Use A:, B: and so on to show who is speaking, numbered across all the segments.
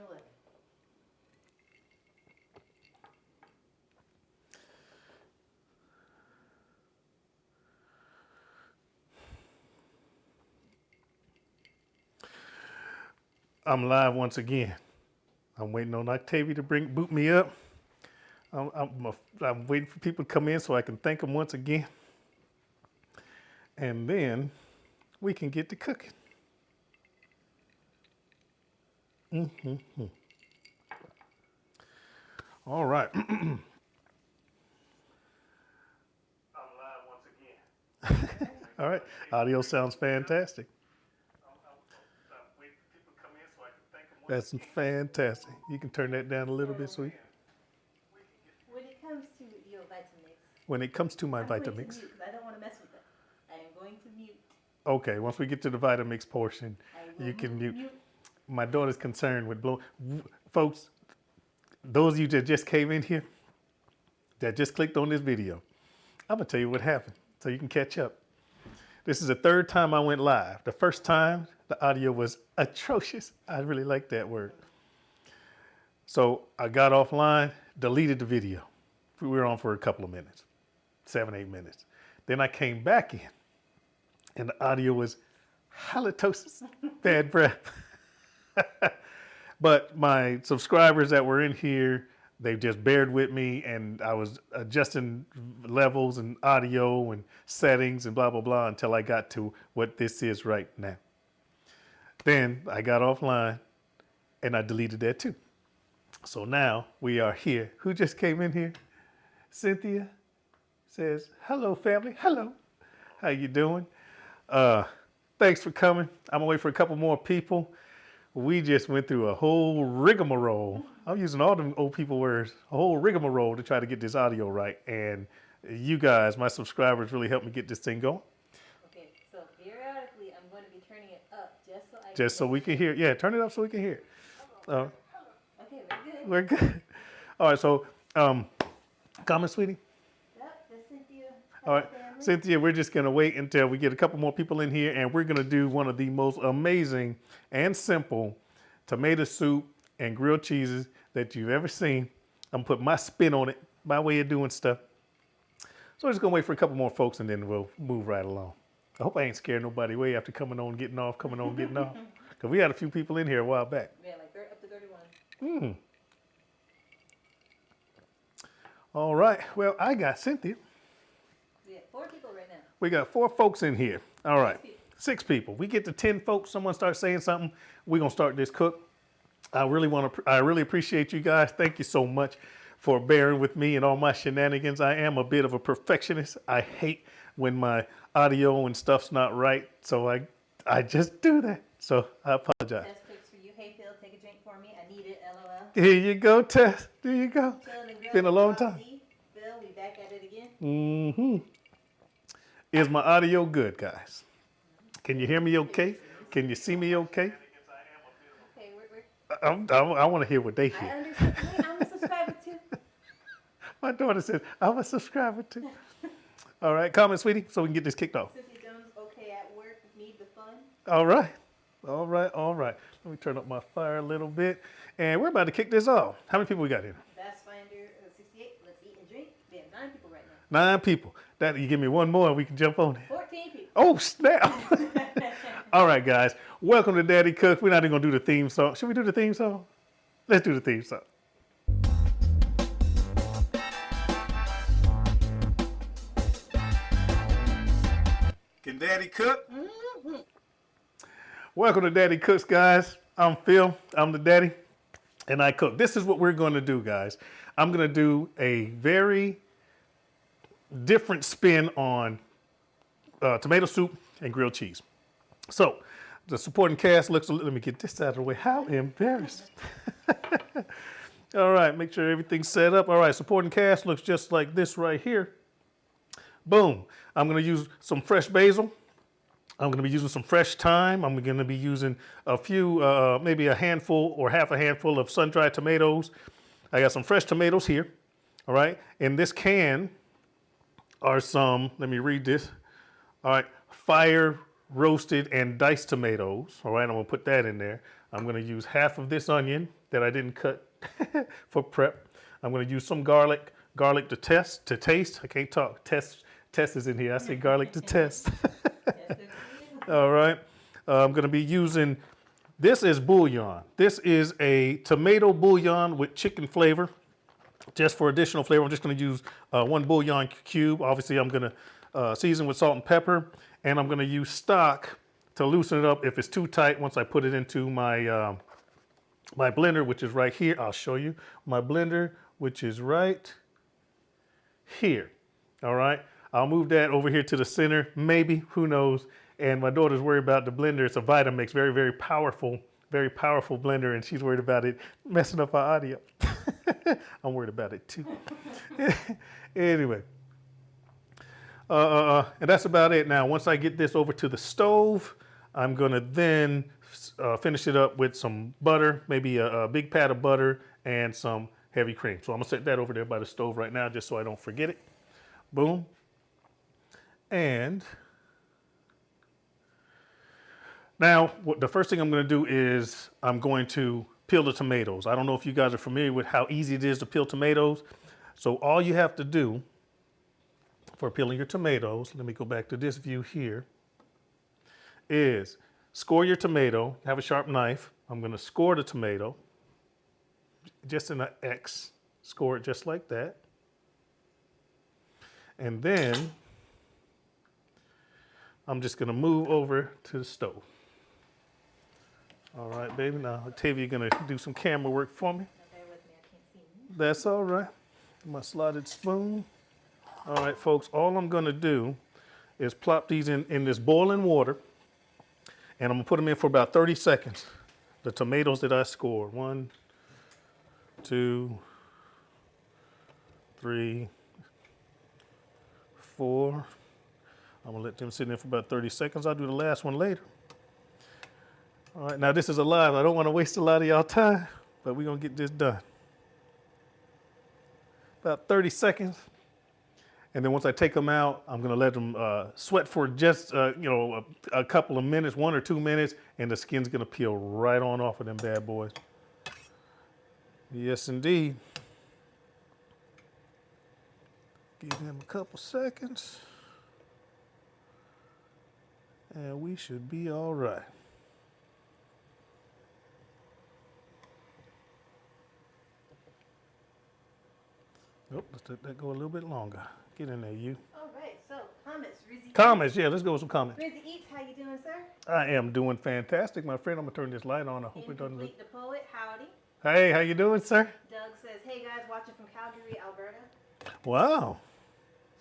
A: 7-Eleven.
B: I'm live once again. I'm waiting on Octavia to boot me up. I'm waiting for people to come in so I can thank them once again. And then we can get to cooking. All right. I'm live once again. All right. Audio sounds fantastic. That's fantastic. You can turn that down a little bit, sweet.
A: When it comes to your Vitamix.
B: When it comes to my
A: I'm going to
B: Vitamix.
A: mute because I don't want to mess with that. I am going to mute.
B: Okay, once we get to the Vitamix portion, you can mute. My daughter's concerned with folks, those of you that just came in here, that just clicked on this video, I'm gonna tell you what happened so you can catch up. This is the third time I went live. The first time, the audio was atrocious. I really like that word. So I got offline, deleted the video. We were on for a couple of minutes, 7-8 minutes. Then I came back in and the audio was halitosis, bad breath. But my subscribers that were in here, they just bared with me, and I was adjusting levels and audio and settings and blah, blah, blah until I got to what this is right now. Then I got offline and I deleted that too. So now we are here. Who just came in here? Cynthia says, hello family, hello. How you doing? Thanks for coming. I'm gonna wait for a couple more people. We just went through a whole rigmarole. I'm using all them old people words, a whole rigmarole to try to get this audio right. And you guys, my subscribers, really helped me get this thing going.
A: Okay, so periodically I'm going to be turning it up
B: just so we can hear. Yeah, turn it up so we can hear it.
A: Okay,
B: We're good. All right, so comment, sweetie?
A: Yep, that's Cynthia.
B: All right, Cynthia, we're just gonna wait until we get a couple more people in here, and we're gonna do one of the most amazing and simple tomato soup and grilled cheeses that you've ever seen. I'm gonna put my spin on it, my way of doing stuff. So we're just gonna wait for a couple more folks and then we'll move right along. I hope I ain't scared nobody away after coming on, getting off, Because we had a few people in here a while back.
A: Yeah, like up to 31.
B: All right, well, I got Cynthia.
A: We have 4 people right now.
B: We got 4 folks in here. All right, 6 people. We get to 10 folks, someone starts saying something, we're gonna start this cook. I really appreciate you guys. Thank you so much for bearing with me and all my shenanigans. I am a bit of a perfectionist. I hate when my audio and stuff's not right, so I just do that. So I apologize.
A: Tess cooks for you. Hey Phil, take a drink for me. I need it. LOL.
B: Here you go, Tess. There you go. Been a long time.
A: Phil, we back at it again.
B: Is my audio good, guys? Can you hear me okay? Can you see me okay?
A: Okay,
B: I want to hear what they
A: I
B: hear.
A: understand. Wait, I'm a subscriber too.
B: My daughter says, I'm a subscriber too. All right, comment, sweetie, so we can get this kicked off.
A: Cynthia Jones, okay at work, need the fun.
B: All right. Let me turn up my fire a little bit. And we're about to kick this off. How many people we got here?
A: Bassfinder 68, let's eat and drink. We have 9 people right now.
B: 9 people. You give me one more and we can jump on it.
A: 14 people.
B: Oh, snap. All right, guys. Welcome to Daddy Cook. We're not even going to do the theme song. Should we do the theme song? Let's do the theme song. Can Daddy cook? Welcome to Daddy Cooks, guys. I'm Phil. I'm the daddy, and I cook. This is what we're going to do, guys. I'm going to do a very different spin on tomato soup and grilled cheese. So the supporting cast looks, let me get this out of the way. How embarrassing. All right, make sure everything's set up. All right, supporting cast looks just like this right here. Boom. I'm going to use some fresh basil. I'm going to be using some fresh thyme. I'm going to be using a few, maybe a handful or half a handful of sun-dried tomatoes. I got some fresh tomatoes here. All right. In this can are some, let me read this. All right. Fire roasted and diced tomatoes. All right. I'm going to put that in there. I'm going to use half of this onion that I didn't cut for prep. I'm going to use some garlic to taste. I can't talk. Test is in here. I say garlic to test. All right. I'm going to be using, this is bouillon. This is a tomato bouillon with chicken flavor. Just for additional flavor, I'm just going to use 1 bouillon cube. Obviously, I'm going to season with salt and pepper. And I'm going to use stock to loosen it up if it's too tight once I put it into my my blender, which is right here. I'll show you my blender, which is right here. All right. I'll move that over here to the center, maybe, who knows. And my daughter's worried about the blender. It's a Vitamix, very, very powerful blender, and she's worried about it messing up our audio. I'm worried about it too. Anyway. And that's about it. Now, once I get this over to the stove, I'm gonna then finish it up with some butter, maybe a big pat of butter and some heavy cream. So I'm gonna set that over there by the stove right now, just so I don't forget it. Boom. And now, the first thing I'm gonna do is I'm going to peel the tomatoes. I don't know if you guys are familiar with how easy it is to peel tomatoes. So all you have to do for peeling your tomatoes, let me go back to this view here, is score your tomato, have a sharp knife. I'm gonna score the tomato, just in an X, score it just like that. And then I'm just gonna move over to the stove. All right, baby, now Octavia gonna do some camera work for me.
A: Bear with me, I can't see you.
B: That's all right. My slotted spoon. All right, folks, all I'm gonna do is plop these in this boiling water, and I'm gonna put them in for about 30 seconds. The tomatoes that I scored. 1, 2, 3, 4. I'm gonna let them sit in there for about 30 seconds. I'll do the last one later. All right, now this is a live. I don't wanna waste a lot of y'all time, but we're gonna get this done. About 30 seconds. And then once I take them out, I'm gonna let them sweat for just a couple of minutes, 1 or 2 minutes, and the skin's gonna peel right on off of them bad boys. Yes, indeed. Give them a couple seconds, and we should be all right. Oh, let's let that go a little bit longer. Get in there, you.
A: All right, so comments, Rizzy.
B: Comments, yeah, let's go with some comments.
A: Rizzy Eats, how you doing, sir?
B: I am doing fantastic, my friend. I'm gonna turn this light on. I hope it doesn't.
A: Incomplete the poet, howdy.
B: Hey, how you doing, sir?
A: Doug says, hey guys, watching from Calgary, Alberta.
B: Wow.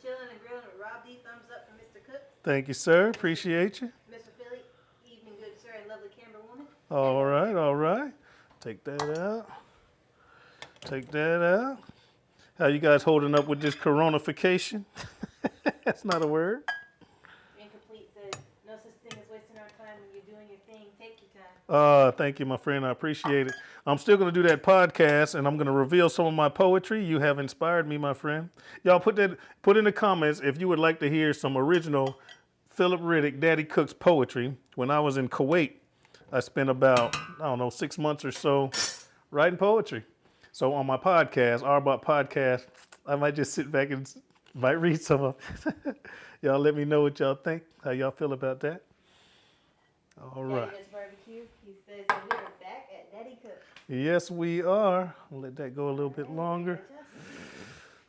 A: Chilling and grilling with Rob D. Thumbs up from Mr. Cook.
B: Thank you, sir. Appreciate you.
A: Mr. Philly, evening good sir, and lovely Canberra woman.
B: All right, all right. Take that out. Take that out. How you guys holding up with this coronification? That's not a word.
A: Incomplete says, no such thing as wasting our time when you're doing your thing. Take your time.
B: Thank you, my friend. I appreciate it. I'm still going to do that podcast, and I'm going to reveal some of my poetry. You have inspired me, my friend. Y'all put in the comments if you would like to hear some original Philip Riddick, Daddy Cook's poetry. When I was in Kuwait, I spent about, 6 months or so writing poetry. So on my podcast, Arbot Podcast, I might just sit back and might read some of it. Y'all let me know what y'all think, how y'all feel about that. All right.
A: Daddy Does Barbecue, he says that we are back at Daddy Cook.
B: Yes, we are. I'll let that go a little bit longer.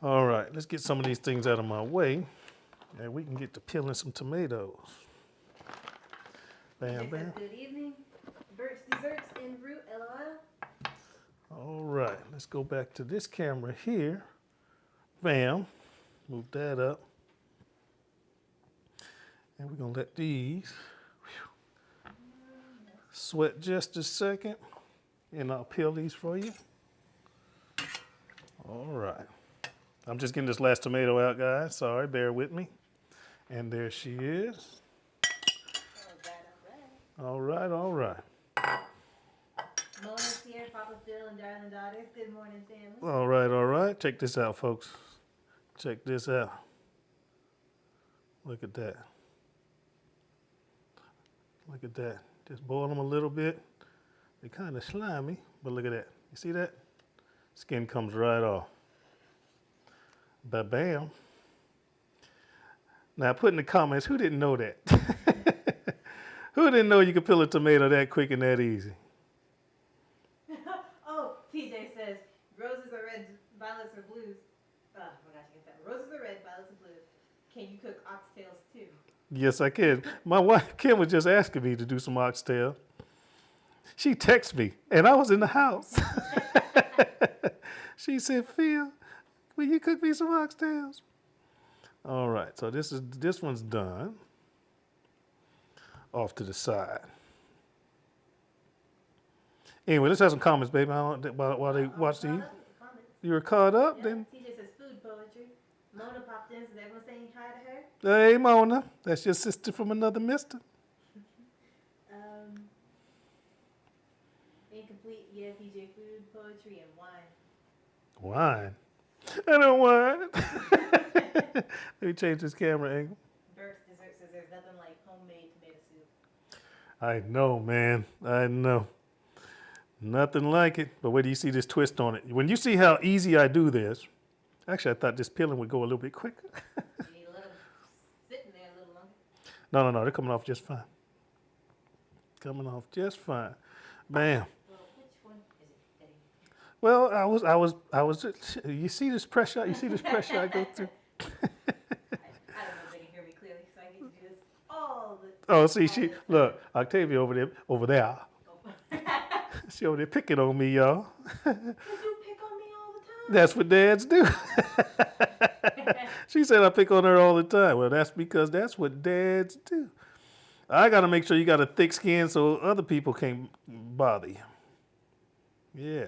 B: All right, let's get some of these things out of my way, and we can get to peeling some tomatoes. Bam, bam.
A: Good evening. Bert's Desserts en route, LOL.
B: All right, let's go back to this camera here. Bam. Move that up. And we're going to let these sweat just a second, and I'll peel these for you. All right. I'm just getting this last tomato out, guys. Sorry, bear with me. And there she is. All right, all right.
A: Mona's here, Papa Phil and darling daughters. Good morning, family.
B: All right, all right. Check this out, folks. Check this out. Look at that. Look at that. Just boil them a little bit. They're kind of slimy, but look at that. You see that? Skin comes right off. Ba-bam. Now put in the comments, who didn't know that? Who didn't know you could peel a tomato that quick and that easy?
A: Oh, TJ says, roses are red, violets are blues. Oh my gosh, I get that. Roses are red, violets are blue. Can you cook oxtails too?
B: Yes, I can. My wife, Kim, was just asking me to do some oxtail. She texted me, and I was in the house. She said, Phil, will you cook me some oxtails? All right, so this one's done. Off to the side. Anyway, let's have some comments, baby, while they watch these. You were caught up,
A: Yeah.
B: then?
A: TJ says food poetry. Mona popped in, so everyone saying hi to her.
B: Hey, Mona, that's your sister from another mister.
A: Incomplete, yeah, PJ, food, poetry, and wine.
B: Wine? I don't want. Let me change this camera angle.
A: Burke's Dessert says there's nothing like homemade tomato soup.
B: I know, man. I know. Nothing like it. But where do you see this twist on it? When you see how easy I do this, actually, I thought this peeling would go a little bit quicker.
A: You need to let them sit in there a little longer.
B: No, they're coming off just fine. Coming off just fine. Bam.
A: Well, which one is it, Eddie?
B: Well, I was. You see this pressure? You see this pressure I go through?
A: I don't know if they can hear me clearly, so I get to do this all the
B: Oh, see, look, Octavia over there.
A: Oh.
B: She over there picking on me, y'all.
A: Because you pick on me all the time.
B: That's what dads do. She said I pick on her all the time. Well, that's because that's what dads do. I got to make sure you got a thick skin so other people can't bother you. Yeah.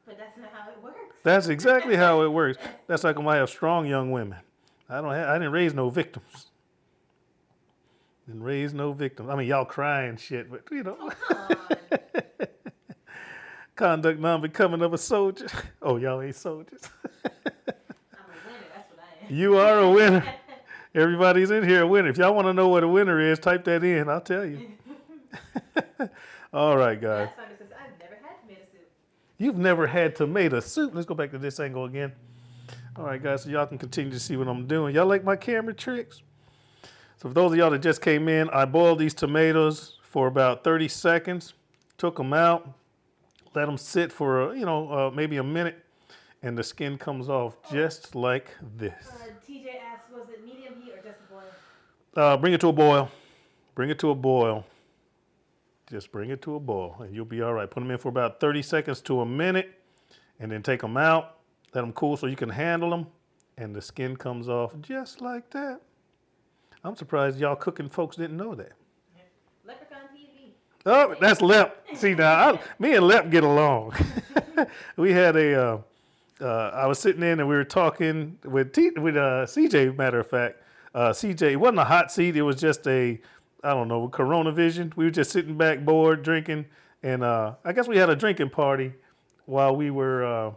A: But that's not how it works.
B: That's exactly how it works. That's like when I have strong young women. I didn't raise no victims. Didn't raise no victims. I mean, y'all crying shit, but you know.
A: Oh, come on.
B: Conduct non-becoming of a soldier. Oh, y'all ain't soldiers.
A: I'm a winner, that's what I am.
B: You are a winner. Everybody's in here a winner. If y'all want to know what a winner is, type that in. I'll tell you. All right, guys.
A: Last time it says, I've never had tomato soup.
B: You've never had tomato soup. Let's go back to this angle again. All right, guys, so y'all can continue to see what I'm doing. Y'all like my camera tricks? So for those of y'all that just came in, I boiled these tomatoes for about 30 seconds, took them out, let them sit for, maybe a minute, and the skin comes off just like this.
A: TJ asks, was it medium heat or just a boil?
B: Bring it to a boil. Bring it to a boil. Just bring it to a boil, and you'll be all right. Put them in for about 30 seconds to a minute, and then take them out. Let them cool so you can handle them, and the skin comes off just like that. I'm surprised y'all cooking folks didn't know that.
A: Leprechaun TV.
B: Oh, that's Lep. See now, me and Lep get along. We had I was sitting in and we were talking with CJ, matter of fact. CJ, it wasn't a hot seat. It was just Corona Vision. We were just sitting back bored, drinking. And I guess we had a drinking party while we were,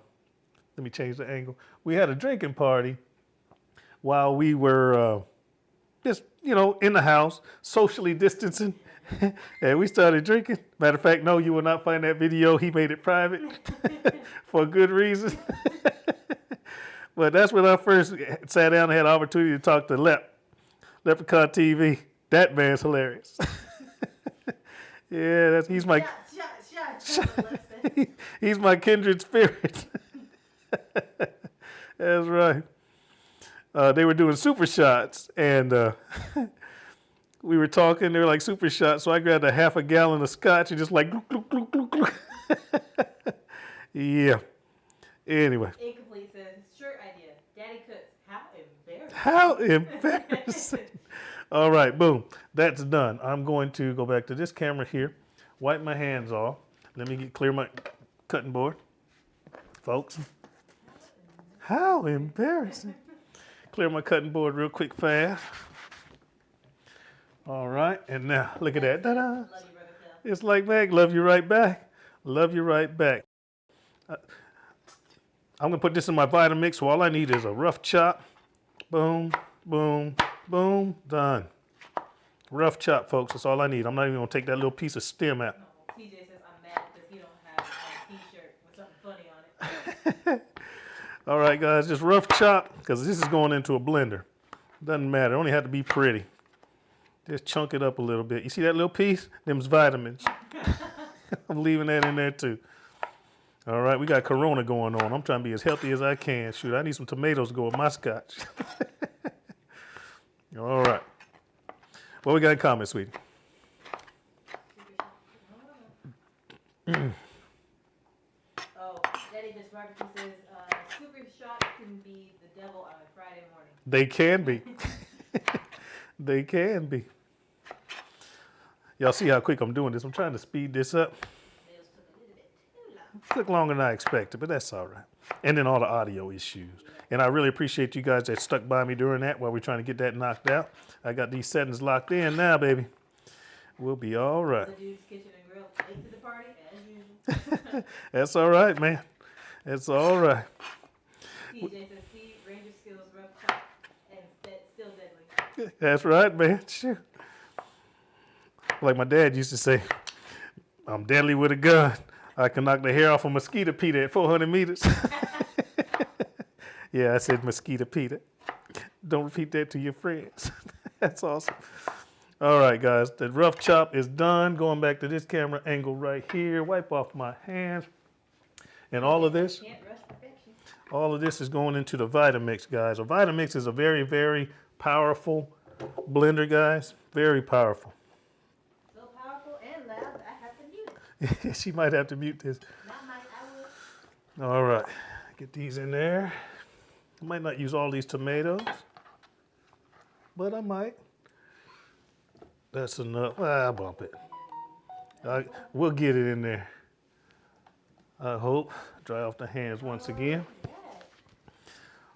B: let me change the angle. We had a drinking party while we were just, in the house, socially distancing. And we started drinking. Matter of fact, no, you will not find that video. He made it private for a good reason. But that's when I first sat down and had the opportunity to talk to Leprechaun TV. That man's hilarious. Yeah, he's my he's my kindred spirit. That's right. They were doing super shots, and we were talking. They were like super shots, so I grabbed a half a gallon of scotch and just like gluk, gluk, gluk, gluk, gluk. Yeah. Anyway.
A: Incomplete says, shirt idea. Daddy cooks.
B: How
A: How embarrassing.
B: embarrassing. All right, boom. That's done. I'm going to go back to this camera here, wipe my hands off. Let me clear my cutting board. Folks. How embarrassing. Clear my cutting board real quick, fast. All right, and now look at that. Ta-da.
A: Love you, brother Phil.
B: It's like Meg, love you right back. Love you right back. I'm gonna put this in my Vitamix, so all I need is a rough chop. Boom, boom, boom, done. Rough chop, folks, that's all I need. I'm not even gonna take that little piece of stem out.
A: TJ says, I'm mad at
B: All right, guys, just rough chop because this is going into a blender. Doesn't matter. Only have to be pretty. Just chunk it up a little bit. You see that little piece? Them's vitamins. I'm leaving that in there too. All right, we got Corona going on. I'm trying to be as healthy as I can. Shoot, I need some tomatoes to go with my scotch. All right. What we got in comment, sweetie?
A: Oh, Daddy just barbecue says super shots can be the devil on a Friday morning.
B: They can be. They can be. Y'all see how quick I'm doing this? I'm trying to speed this up.
A: Nails took a little bit too long.
B: Took longer than I expected, but that's all right. And then all the audio issues. And I really appreciate you guys that stuck by me during that while we're trying to get that knocked out. I got these settings locked in now, baby. We'll be all right.
A: The dude's kitchen and grill late to the party as usual.
B: That's all right, man. That's all right.
A: TJ says, see, ranger skills, rough chop, and still deadly.
B: That's right, man. Sure. Like my dad used to say, I'm deadly with a gun. I can knock the hair off a mosquito Peter at 400 meters. Yeah, I said mosquito Peter. Don't repeat that to your friends. That's awesome. All right, guys, the rough chop is done. Going back to this camera angle right here. Wipe off my hands. And all of this,
A: Can't rush perfection.
B: all of this is going into the Vitamix, guys. A Vitamix is a very, very powerful blender, guys. Very powerful.
A: So powerful and loud that I have to mute it.
B: She might have to mute this.
A: Not mine, I will.
B: All right, get these in there. I might not use all these tomatoes, but I might. That's enough. I'll bump it. We'll get it in there. I hope. Dry off the hands once again.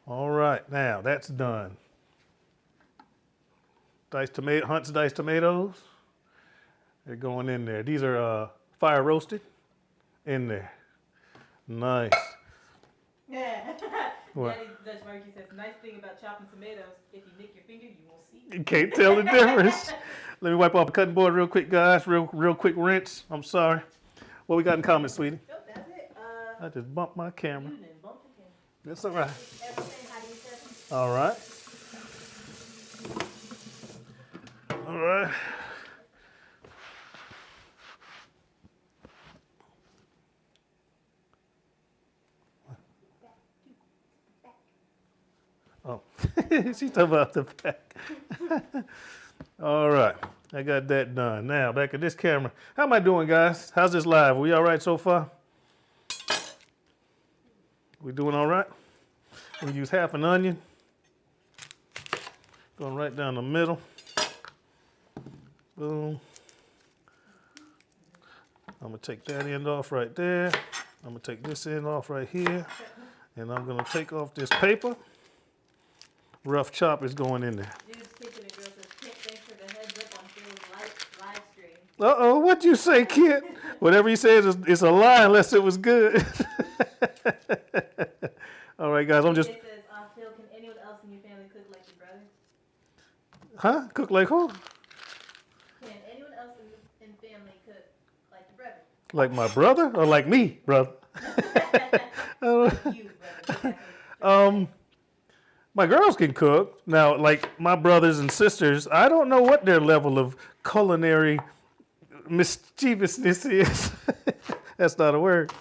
B: All right, now that's done. Hunt's diced tomatoes. They're going in there. These are fire roasted in there. Nice.
A: Yeah.
B: What?
A: Daddy Dutch barbecue says, nice thing about chopping tomatoes, if you nick your finger, you won't see.
B: You can't tell the difference. Let me wipe off the cutting board real quick, guys. Real quick rinse. I'm sorry. What we got in comments, sweetie?
A: Nope, that's it.
B: I just bumped my camera.
A: You done bumped the camera.
B: That's all right.
A: Everything, how do you say?
B: All right. All right. Oh, she's talking about the back. All right, I got that done. Now, back at this camera. How am I doing, guys? How's this live? We all right so far? We doing all right? We use half an onion. Going right down the middle. Boom. I'm gonna take that end off right there. I'm gonna take this end off right here. And I'm gonna take off this paper. Rough chop is going in there.
A: Dude's kitchen and grill says, Kent, thanks for the heads up on Phil's live stream.
B: Uh-oh, what'd you say, kid? Whatever he says is a lie unless it was good. All right, guys, I'm just...
A: It says, Phil, can anyone else in your family cook like your brother?
B: Huh? Cook like who?
A: Can anyone else in family cook like your brother?
B: Like my brother or like me, brother?
A: You, brother.
B: My girls can cook. Now, like my brothers and sisters, I don't know what their level of culinary mischievousness is. That's not a word.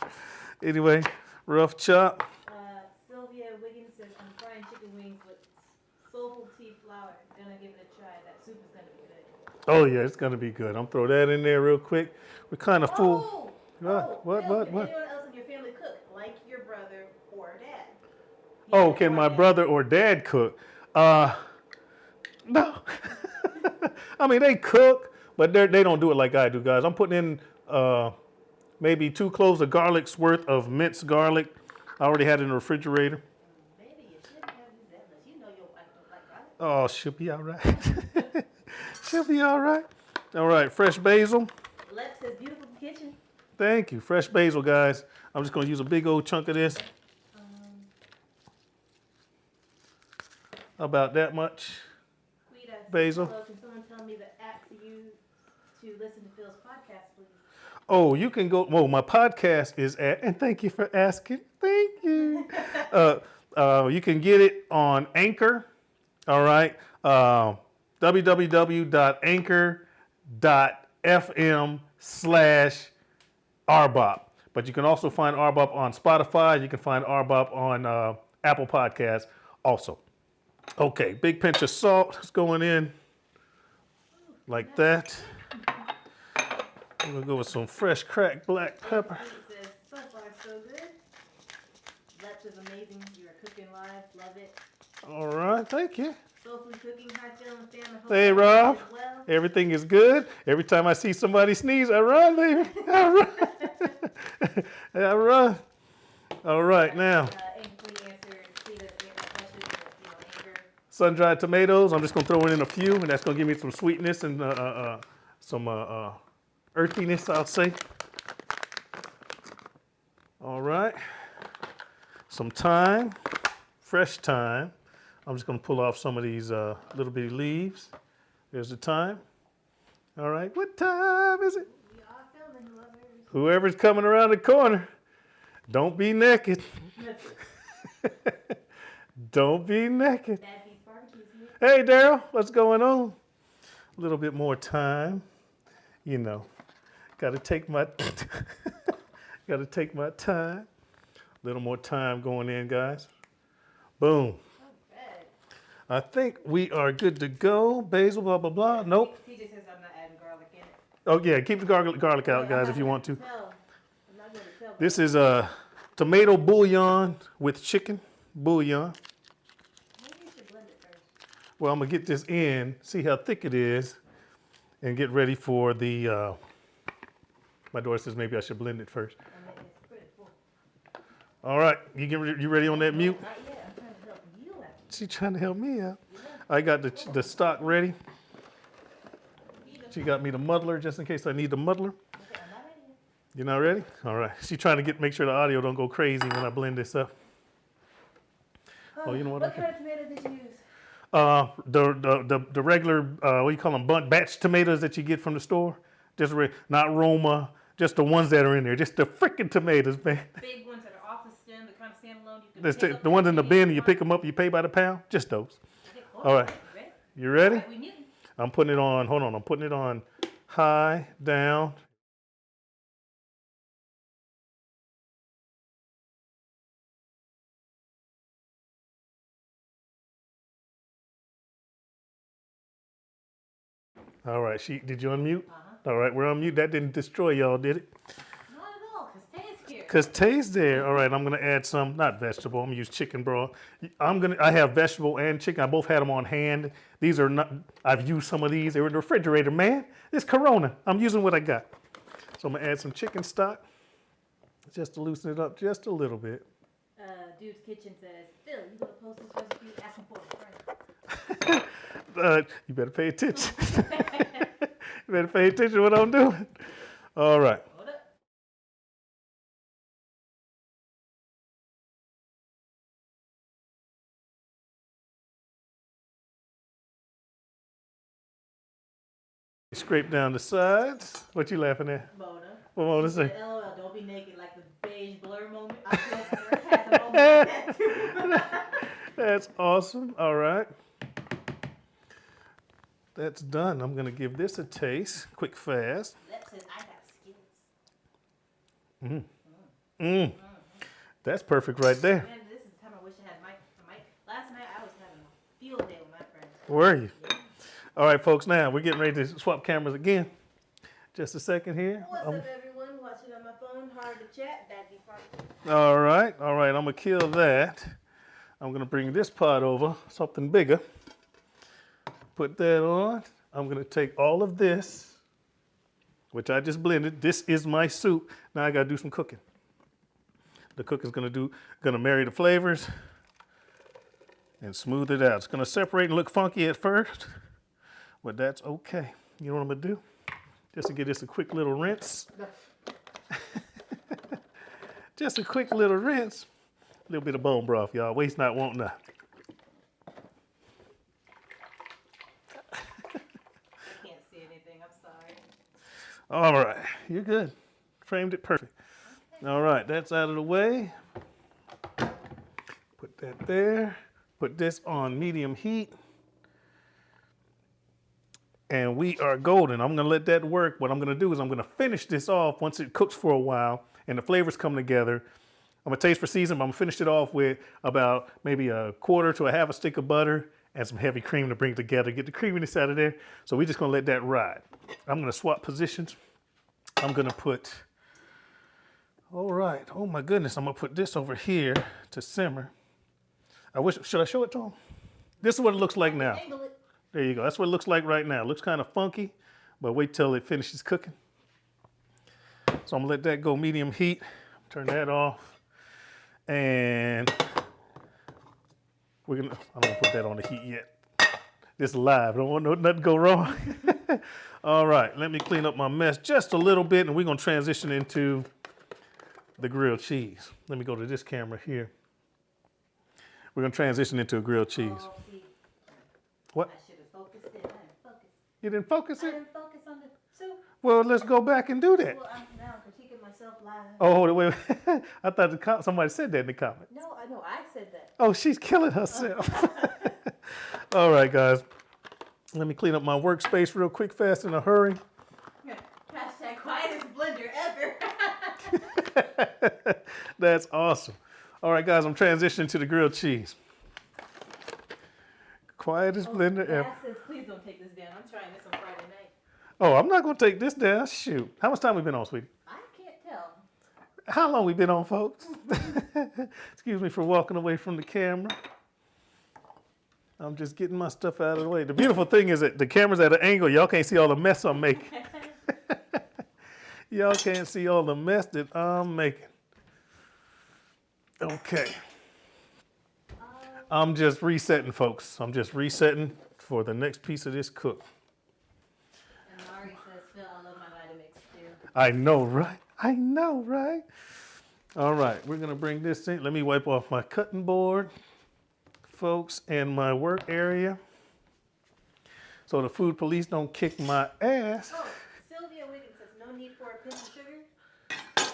B: Anyway, rough chop.
A: Sylvia Wiggins says, I'm frying chicken wings with soulful tea flour. Gonna give it a try. That soup is gonna be good.
B: Oh yeah, it's gonna be good. I'm throw that in there real quick. We're kind of full. What?
A: Phil, can anyone else in your family cook like your brother or dad?
B: Oh, can my brother or dad cook? No. I mean, they cook, but they don't do it like I do, guys. I'm putting in maybe 2 cloves of garlic's worth of minced garlic. I already had it in the refrigerator.
A: Maybe you shouldn't have used that much. You know your wife don't like garlic.
B: Oh, she'll be all right. She'll be all right. All right, fresh basil.
A: Lex says, beautiful kitchen.
B: Thank you. Fresh basil, guys. I'm just going to use a big old chunk of this. About that much. Basil.
A: Hello, can someone tell me the app to use to listen to Phil's podcast, please?
B: Oh, you can go. Well, my podcast is at, and thank you for asking. Thank you. You can get it on Anchor. All right. www.anchor.fm/RBOP. But you can also find RBOP on Spotify. You can find RBOP on Apple Podcasts also. Okay, big pinch of salt is going in like that. We're going to go with some fresh cracked black pepper.
A: It says, so far so good. That is amazing. You are cooking live. Love it.
B: All right, thank you.
A: Soul Food Cooking, High Feeling Family.
B: Hey, Rob.
A: Well.
B: Everything is good. Every time I see somebody sneeze, I run, baby. I run. I run. All right, now. Sun-dried tomatoes. I'm just going to throw in a few, and that's going to give me some sweetness and some earthiness, I'll say. All right. Some thyme, fresh thyme. I'm just going to pull off some of these little bitty leaves. There's the thyme. All right. What time is it?
A: We are filming, lovers.
B: Whoever's coming around the corner, don't be naked. Don't be naked. Hey, Daryl, what's going on? A little bit more time. You know, got to take my time. A little more time going in, guys. Boom.
A: Okay.
B: I think we are good to go. Basil, blah, blah, blah. Nope.
A: He just says I'm not adding garlic in it.
B: Oh, yeah, keep the garlic out, guys, if you want to.
A: I'm not going to tell.
B: This is tomato bouillon with chicken bouillon.
A: Maybe you should blend it first.
B: Well, I'm going to get this in, see how thick it is, and get ready for the, my daughter says maybe I should blend it first.
A: It's pretty full.
B: All right, you ready on that mute?
A: Not yet. I'm trying to help you out.
B: She's trying to help me out. I got the stock ready. She got me the muddler just in case I need the muddler.
A: Okay, I'm not ready yet.
B: You're not ready? All right. She's trying to make sure the audio don't go crazy when I blend this up. Oh, you know what?
A: What kind of tomato did you use?
B: The regular what do you call them? Batch tomatoes that you get from the store. Just not Roma. Just the ones that are in there. Just the freaking tomatoes, man.
A: Big ones that are off the stem, that kind of stand alone. You
B: That's
A: can pick up
B: the ones in the
A: any
B: bin.
A: you
B: You
A: want.
B: pick them up. You pay by the pound. Just those.
A: Okay,
B: All right.
A: You ready?
B: You ready?
A: All right, we muting.
B: I'm putting it on. Hold on. I'm putting it on high, down. All right. Did you unmute? All right. We're unmute. That didn't destroy y'all, did it?
A: Not at all, because Tay's here.
B: Because Tay's there. All right. I'm going to add some, not vegetable. I'm going to use chicken broth. I have vegetable and chicken. I both had them on hand. These are not, I've used some of these. They were in the refrigerator, man. It's Corona. I'm using what I got. So I'm going to add some chicken stock just to loosen it up just a little bit.
A: Dude's Kitchen says, Phil, you going to post this recipe? Ask him for it. Right?
B: You better pay attention. You better pay attention to what I'm doing. All right.
A: Hold up.
B: Scrape down the sides. What you laughing at?
A: Mona.
B: What Mona say?
A: LOL, don't be naked like the beige blur moment. I feel like I had a moment like that too.
B: That's awesome. All right. That's done. I'm going to give this a taste, quick, fast.
A: That says I got skills.
B: That's perfect right there.
A: Man, this is the time I wish I had a mic. Last night I was having a field day with my friends.
B: Were you? All right, folks, now we're getting ready to swap cameras again. Just a second here.
A: What's up, everyone? Watching on my phone, hard to chat, bad be part.
B: All right, I'm going to kill that. I'm going to bring this pot over, something bigger. Put that on. I'm going to take all of this, which I just blended. This is my soup. Now I got to do some cooking. The cooking's going to marry the flavors and smooth it out. It's going to separate and look funky at first, but that's okay. You know what I'm going to do? Just to give this a quick little rinse. Just a quick little rinse. A little bit of bone broth, y'all. Waste not, want not.
A: Can't see anything. I'm sorry.
B: All right, you're good. Framed it perfect. All right, that's out of the way. Put Put that there. Put this on medium heat. And we are golden. I'm gonna let that work. What I'm gonna do is I'm gonna finish this off once it cooks for a while and the flavors come together. I'm gonna taste for season, but I'm gonna finish it off with about maybe a quarter to a half a stick of butter and some heavy cream to bring it together, get the creaminess out of there. So we're just gonna let that ride. I'm gonna swap positions. I'm gonna put, all right, oh my goodness, I'm gonna put this over here to simmer. Should I show it to them? This is what it looks like now.
A: Angle it.
B: There you go. That's what it looks like right now. It looks kind of funky, but wait till it finishes cooking. So I'm gonna let that go medium heat. Turn that off. And I'm gonna put that on the heat yet. This is live. I don't want nothing to go wrong. All right, let me clean up my mess just a little bit, and we're gonna transition into the grilled cheese. Let me go to this camera here. We're gonna transition into a grilled cheese.
A: Oh, see.
B: What?
A: I should have focused it. I didn't focus.
B: You didn't focus
A: I
B: it?
A: didn't focus on the soup.
B: Well, let's go back and do that.
A: Well, I'm now critiquing myself live.
B: Oh, hold on, wait. I thought somebody said that in the comments.
A: No, I know. I said that.
B: Oh, she's killing herself. All right, guys. Let me clean up my workspace real quick, fast, in a hurry.
A: Hashtag quietest blender ever.
B: That's awesome. All right, guys, I'm transitioning to the grilled cheese. Quietest blender ever.
A: Dad says, please don't take this down. I'm trying this on Friday night.
B: Oh, I'm not going to take this down. Shoot. How much time we been on, sweetie?
A: I can't tell.
B: How long we been on, folks? Excuse me for walking away from the camera. I'm just getting my stuff out of the way. The beautiful thing is that the camera's at an angle. Y'all can't see all the mess I'm making. Y'all can't see all the mess that I'm making. Okay. I'm just resetting, folks. I'm just resetting for the next piece of this cook.
A: And Mari says, Phil, I love my Vitamix too.
B: I know, right? I know, right? All right, we're gonna bring this in. Let me wipe off my cutting board, folks, and my work area, so the food police don't kick my ass.
A: Oh, Sylvia Wiggins says, no need for a pinch of sugar.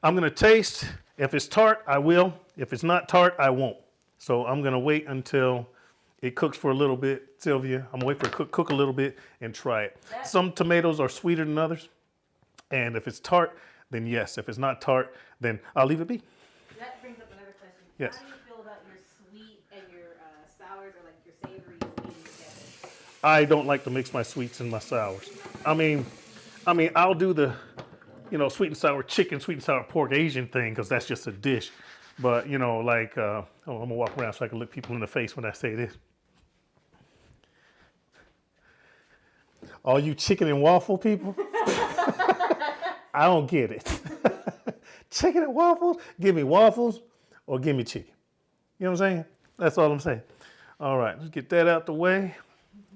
B: I'm gonna taste. If it's tart, I will. If it's not tart, I won't. So I'm gonna wait until it cooks for a little bit, Sylvia. I'm gonna wait for it to cook a little bit and try it. Some tomatoes are sweeter than others. And if it's tart, then yes. If it's not tart, then I'll leave it be.
A: That brings up another question.
B: Yes.
A: How do you feel about your sweet and your sours, or like your savories being together?
B: I don't like to mix my sweets and my sours. I mean, I'll do the, sweet and sour chicken, sweet and sour pork Asian thing, because that's just a dish. But, like, I'm going to walk around so I can look people in the face when I say this. All you chicken and waffle people, I don't get it. Chicken and waffles? Give me waffles or give me chicken. You know what I'm saying? That's all I'm saying. All right, let's get that out the way.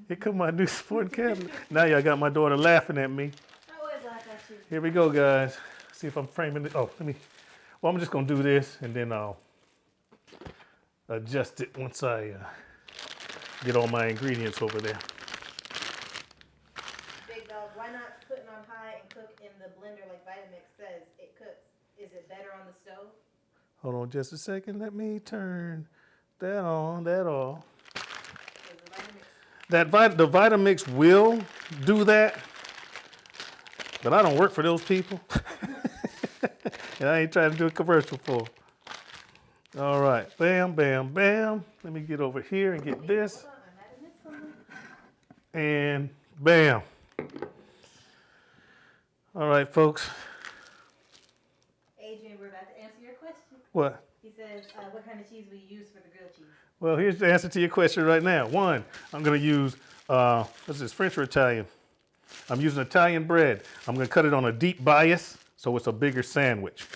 B: Here come my new sporting cabinet. Now y'all got my daughter laughing at me.
A: I always laugh at you.
B: Here we go, guys. See if I'm framing it. Oh, I'm just going to do this, and then I'll adjust it once I get all my ingredients over there.
A: Big dog, why not put it on high and cook in the blender like Vitamix says it cooks? Is it better on the stove?
B: Hold on just a second. Let me turn that on, that off. The Vitamix will do that, but I don't work for those people. And I ain't trying to do a commercial for. All right, bam, bam, bam. Let me get over here and get this. And bam. All right, folks.
A: Adrian, we're about to answer your question.
B: What?
A: He says, what kind of cheese will you use for the grilled cheese?
B: Well, here's the answer to your question right now. One, I'm going to use, what's this, French or Italian? I'm using Italian bread. I'm going to cut it on a deep bias so it's a bigger sandwich.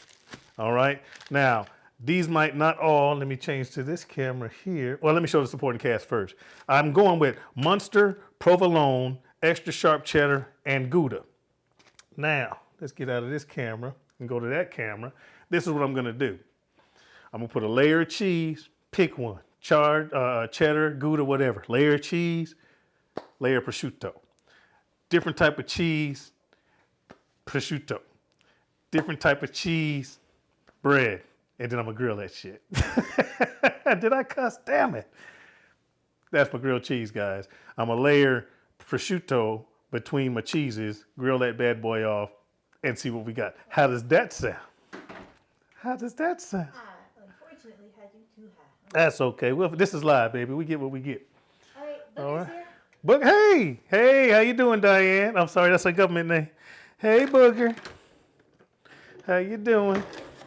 B: All right? Now, these might not all, let me change to this camera here. Well, let me show the supporting cast first. I'm going with Munster, provolone, extra sharp cheddar, and Gouda. Now, let's get out of this camera and go to that camera. This is what I'm going to do. I'm going to put a layer of cheese, pick one. Charred, cheddar, Gouda, whatever. Layer of cheese, layer of prosciutto. Different type of cheese, prosciutto. Different type of cheese, bread. And then I'm gonna grill that shit. Did I cuss? Damn it. That's my grilled cheese, guys. I'm going to layer prosciutto between my cheeses, grill that bad boy off, and see what we got. How does that sound? How does that sound?
A: I unfortunately had you too high.
B: That's okay. Well, this is live, baby. We get what we get.
A: All right,
B: All right.
A: here.
B: Book, hey, how you doing, Diane? I'm sorry, that's a government name. Hey, Booger. How you doing?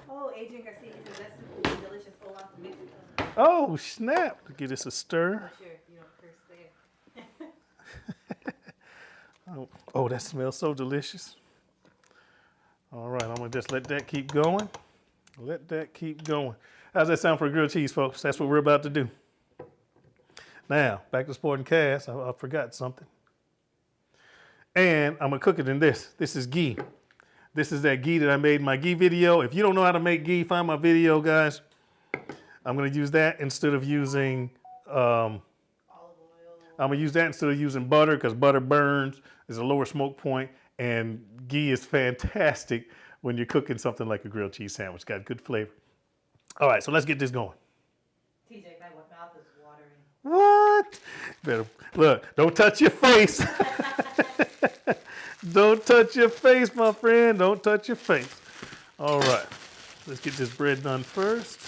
A: Oh, Adrian Garcia says that's super delicious. Olaf from Mexico.
B: Oh, snap. Give this a stir.
A: I'm sure you don't curse there.
B: Oh, that smells so delicious. All right, I'm going to just let that keep going. Let that keep going. How's that sound for grilled cheese, folks? That's what we're about to do. Now, back to Sport and Cast. I forgot something. And I'm going to cook it in this. This is ghee. This is that ghee that I made in my ghee video. If you don't know how to make ghee, find my video, guys. I'm going to use that instead of using
A: Olive oil.
B: I'm going to use that instead of using butter because butter burns. There's a lower smoke point, and ghee is fantastic when you're cooking something like a grilled cheese sandwich. Got good flavor. All right, so let's get this going.
A: TJ, my mouth is watering.
B: What? Better look, don't touch your face. Don't touch your face, my friend. Don't touch your face. All right, let's get this bread done first.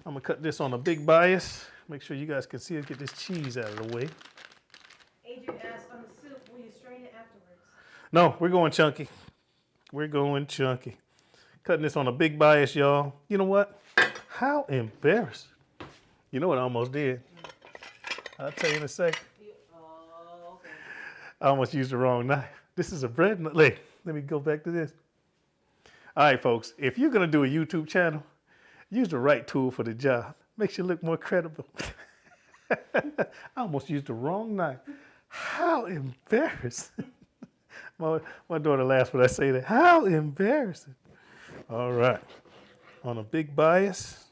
B: I'm going to cut this on a big bias. Make sure you guys can see it. Get this cheese out of the way.
A: Adrian asked on the soup, will you strain it afterwards?
B: No, we're going chunky. We're going chunky. Cutting this on a big bias, y'all. You know what? How embarrassing. You know what I almost did? I'll tell you in a second.
A: Oh, okay.
B: I almost used the wrong knife. This is a bread knife. Let me go back to this. All right, folks. If you're going to do a YouTube channel, use the right tool for the job. Makes you look more credible. I almost used the wrong knife. How embarrassing. My daughter laughs when I say that. How embarrassing. All right. On a big bias.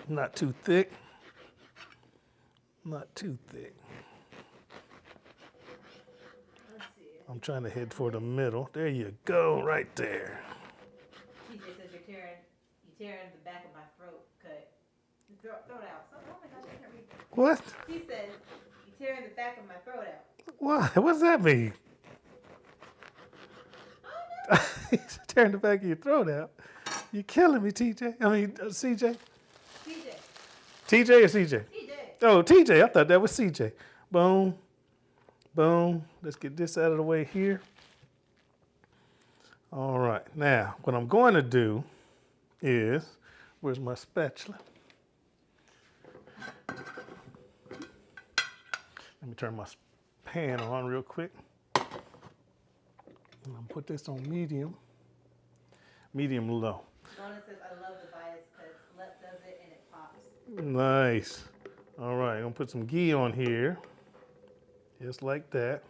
B: Not too thick. Not too thick.
A: Let's see.
B: I'm trying to head for the middle. There you go, right there.
A: TJ says you're tearing the back of my throat cut. Throw it out. Oh my gosh, I can't read.
B: What?
A: He says you're tearing the back of my throat out.
B: What? What does that mean?
A: Oh no.
B: He's tearing the back of your throat out. You're killing me, TJ. I mean, CJ.
A: TJ.
B: TJ or CJ?
A: TJ.
B: Oh, TJ. I thought that was CJ. Boom. Boom. Let's get this out of the way here. All right. Now, what I'm going to do is, where's my spatula? Let me turn my pan on real quick. I'm going to put this on medium low.
A: Donna says I love the bias because Let does it and it pops.
B: Nice. All right, I'm going to put some ghee on here. Just like that.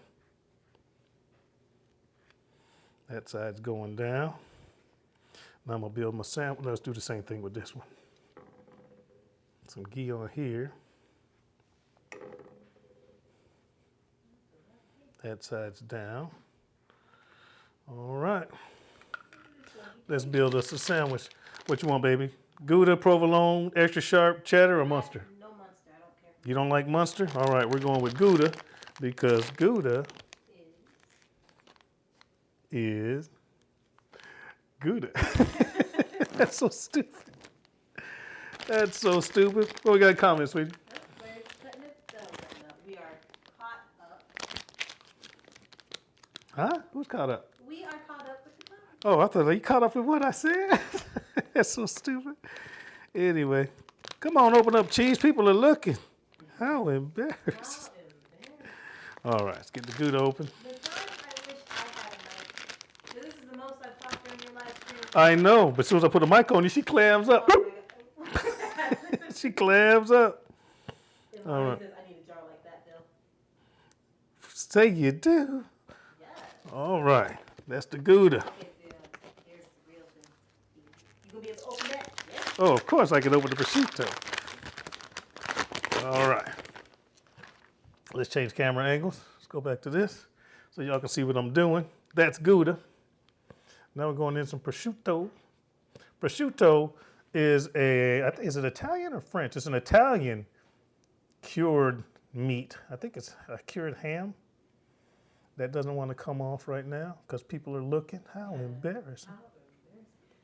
B: That side's going down. Now I'm going to build my sandwich. Let's do the same thing with this one. Some ghee on here. That side's down. All right. Let's build us a sandwich. What you want, baby? Gouda, provolone, extra sharp, cheddar, or Munster?
A: No Munster, I don't care.
B: You don't like Munster? All right, we're going with Gouda because Gouda is Gouda. That's so stupid. That's so stupid. What we got comments, sweetie?
A: We're cutting it. We are caught up.
B: Huh? Who's caught up?
A: We are caught up with the time.
B: Oh, I thought you caught up with what I said. That's so stupid. Anyway, come on, open up, cheese. People are looking. How embarrassing. All right, let's get the Gouda open.
A: The time I wish I had a knife. So this is the most I've talked during your live stream.
B: I know, but as soon as I put a mic on you, she clams up.
A: Oh my God.
B: She clams up.
A: If
B: All
A: Lonnie
B: right.
A: says I need a jar like that, Bill.
B: Say you do.
A: Yes.
B: All right, that's the Gouda.
A: Here's the real thing. You gonna be able to open that? Yes.
B: Oh, of course I can open the prosciutto. All right. Let's change camera angles. Let's go back to this so y'all can see what I'm doing. That's Gouda. Now we're going in some prosciutto. Prosciutto is I think, is it Italian or French? It's an Italian cured meat. I think it's a cured ham. That doesn't want to come off right now because people are looking. How embarrassing.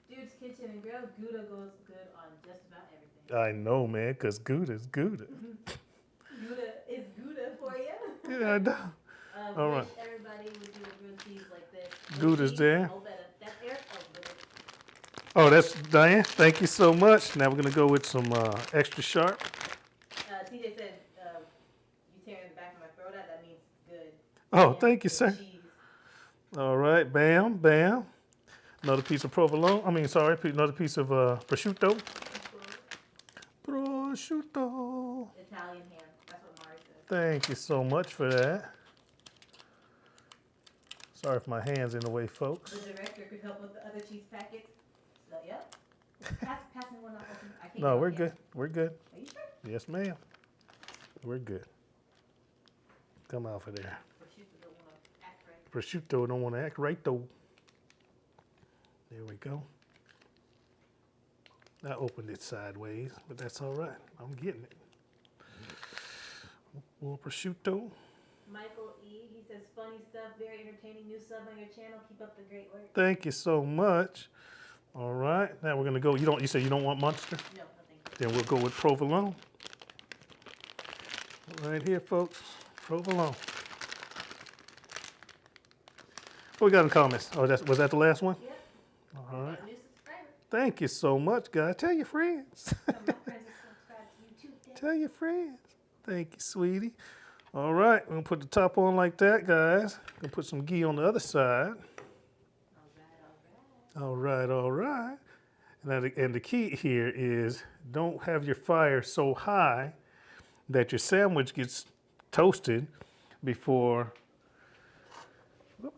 A: Dude's Kitchen and Grill, Gouda goes good on just about everything.
B: I know, man, because Gouda's Gouda.
A: Gouda is Gouda for you.
B: Yeah, I know. All
A: Wish
B: right.
A: everybody would do a grilled cheese like this.
B: Gouda's there.
A: Oh, better. That's Eric. Oh, good.
B: Oh, that's Diane. Thank you so much. Now we're going to go with some extra sharp.
A: TJ said, you tearing the back of my throat out, that means it's good.
B: Oh,
A: And
B: thank you,
A: good
B: sir.
A: cheese.
B: All right, bam, bam. Another piece of provolone. Another piece of prosciutto. Prosciutto.
A: Italian ham. That's what Mari said.
B: Thank you so much for that. Sorry if my hand's in the way, folks.
A: The director could help with the other cheese packets. So, yep. Pass me one off. I can't
B: No,
A: go
B: we're
A: yet.
B: good. We're good.
A: Are you sure?
B: Yes, ma'am. We're good. Come out of there.
A: Prosciutto don't want to act right.
B: Prosciutto don't want to act right, though. There we go. I opened it sideways, but that's all right. I'm getting it. More prosciutto.
A: Michael E. He says funny stuff, very entertaining. New sub on your channel. Keep up the great work.
B: Thank you so much. All right, now we're gonna go. You said you don't want Munster?
A: No, thank you.
B: Then we'll go with provolone. Right here, folks. Provolone. What we got in comments? Oh, was that the last one?
A: Yep.
B: All right.
A: New subscriber.
B: Thank you so much, guys. Tell your friends.
A: Some of my friends are subscribed to you too. Dad.
B: Tell your friends. Thank you, sweetie. All right, we're gonna put the top on like that, guys. Gonna put some ghee on the other side. All right, all right. And the key here is don't have your fire so high that your sandwich gets toasted before,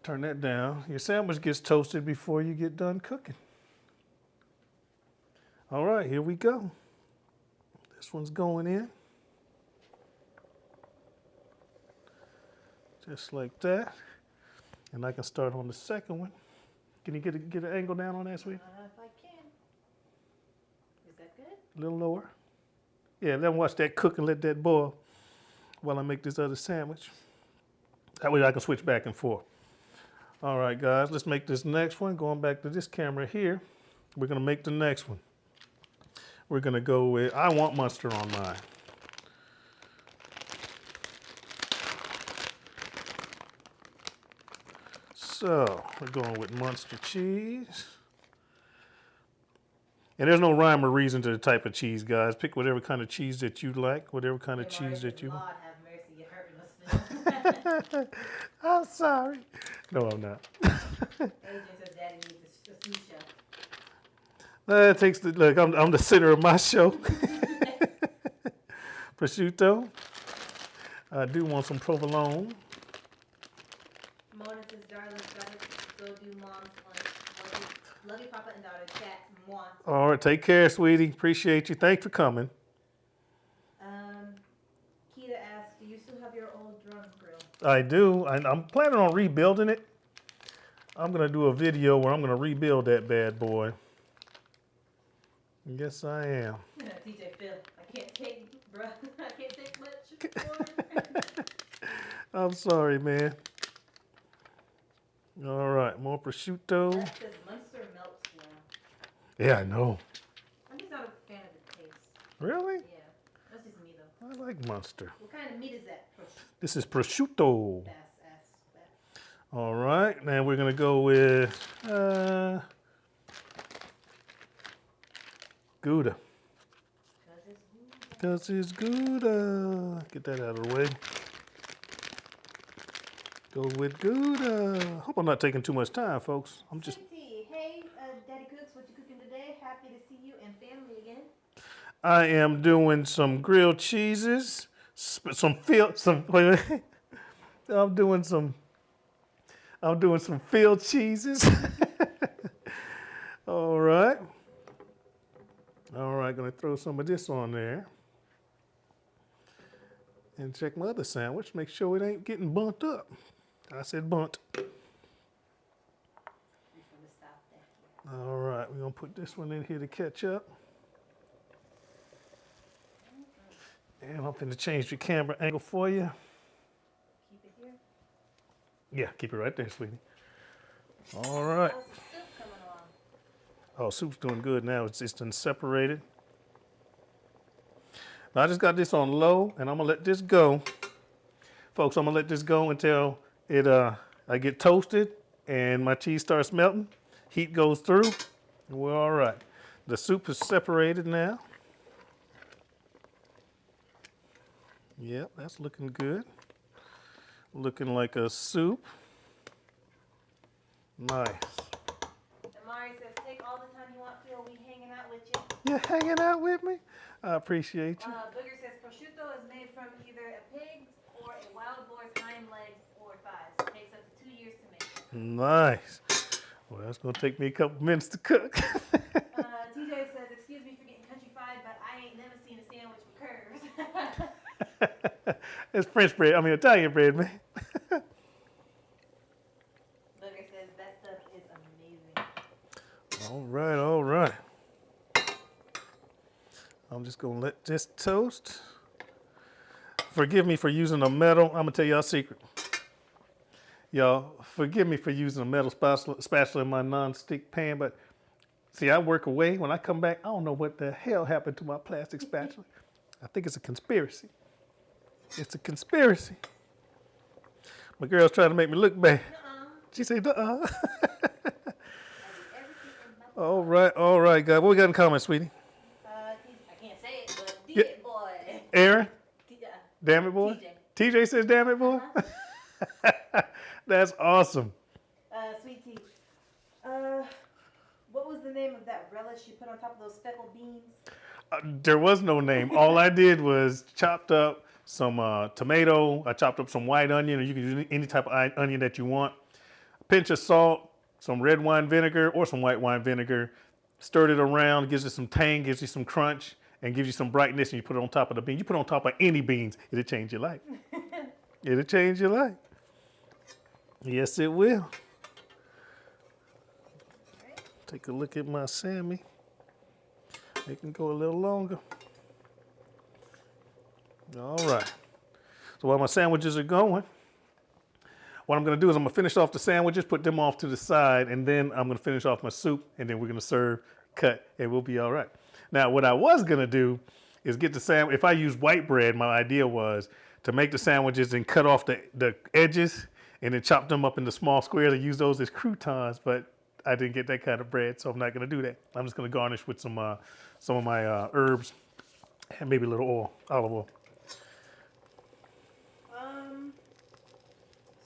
B: turn that down. Your sandwich gets toasted before you get done cooking. All right, here we go. This one's going in. Just like that. And I can start on the second one. Can you get an angle down on that, sweetie?
A: If I can. Is that good?
B: A little lower. Yeah, let me watch that cook and let that boil while I make this other sandwich. That way I can switch back and forth. All right, guys, let's make this next one. Going back to this camera here, we're gonna make the next one. We're gonna go with, I want Munster on mine. So we're going with Munster cheese. And there's no rhyme or reason to the type of cheese, guys. Pick whatever kind of cheese that you like, whatever kind of cheese that you want.
A: Lord have mercy, you hurt my feelings.
B: I'm sorry. No, I'm not.
A: AJ says Daddy needs a sous chef.
B: That takes the look. I'm the center of my show. Prosciutto. I do want some provolone.
A: Mona says, darling, gotta go do mom's lunch. Love you, Papa and daughter. Chat. Mwah.
B: All right, take care, sweetie. Appreciate you. Thanks for coming.
A: Keita asks, do you still have your old drum grill?
B: I do. I'm planning on rebuilding it. I'm gonna do a video where I'm gonna rebuild that bad boy. Yes, I am.
A: TJ Phil, I can't take, bro. I can't take much.
B: I'm sorry, man. All right, more prosciutto.
A: That says Munster melts well.
B: Yeah, I know.
A: I'm just not a fan of the taste.
B: Really?
A: Yeah, that's just me though.
B: I like Munster.
A: What kind of meat is that?
B: This is prosciutto.
A: Bass.
B: All right, now we're gonna go with Gouda. Because it's Gouda. Get that out of the way. Go with Gouda. Hope I'm not taking too much time, folks. I'm just.
A: Hey, Daddy Cooks, what you cooking today? Happy to see you and family again.
B: I am doing some grilled cheeses, wait. I'm doing some filled cheeses. All right. All right, gonna throw some of this on there. And check my other sandwich, make sure it ain't getting bumped up. I said bunt. All right, we're gonna put this one in here to catch up. And I'm finna change the camera angle for you.
A: Keep it here.
B: Yeah, keep it right there, sweetie. All right.
A: How's the soup coming along?
B: Oh, soup's doing good now. It's done separated. Now I just got this on low, and I'm gonna let this go. Folks, I'm gonna let this go until I get toasted and my cheese starts melting. Heat goes through, and we're all right. The soup is separated now. Yep, that's looking good. Looking like a soup. Nice.
A: Amari says, take all the time you want, Phil. We hanging out with you.
B: You're hanging out with me? I appreciate you.
A: Booger says, prosciutto is made from either a pig's or a wild boar's hind legs or thighs. It takes up to 2 years to make.
B: Nice. Well, that's going to take me a couple minutes to cook.
A: TJ says, excuse me for getting countrified, but I ain't never seen a sandwich with curves.
B: It's French bread. I mean, Italian bread, man.
A: Booger says, that stuff is amazing.
B: All right, all right. I'm just going to let this toast. Forgive me for using a metal. I'm going to tell y'all a secret. Y'all, forgive me for using a metal spatula in my non-stick pan, but see, I work away. When I come back, I don't know what the hell happened to my plastic spatula. I think it's a conspiracy. It's a conspiracy. My girl's trying to make me look bad. She said, uh-uh. All right, guys. What we got in common, sweetie?
A: I can't say it, but D it, boy.
B: Aaron? Damn it, boy? TJ says, damn it, boy? That's awesome.
A: Sweet tea. What was the name of that relish you put on top of those speckled beans?
B: There was no name. All I did was chopped up some tomato. I chopped up some white onion, or you can use any type of onion that you want. A pinch of salt, some red wine vinegar or some white wine vinegar. Stirred it around, gives you some tang, gives you some crunch, and gives you some brightness, and you put it on top of the bean. You put it on top of any beans, it'll change your life. It'll change your life. Yes, it will. Take a look at my Sammy. It can go a little longer. All right. So while my sandwiches are going, what I'm going to do is I'm going to finish off the sandwiches, put them off to the side, and then I'm going to finish off my soup, and then we're going to serve, cut, and we'll be all right. Now, what I was going to do is get the sandwich. If I use white bread, my idea was to make the sandwiches and cut off the edges and then chop them up into small squares and use those as croutons, but I didn't get that kind of bread, so I'm not going to do that. I'm just going to garnish with some of my herbs and maybe a little oil, olive oil.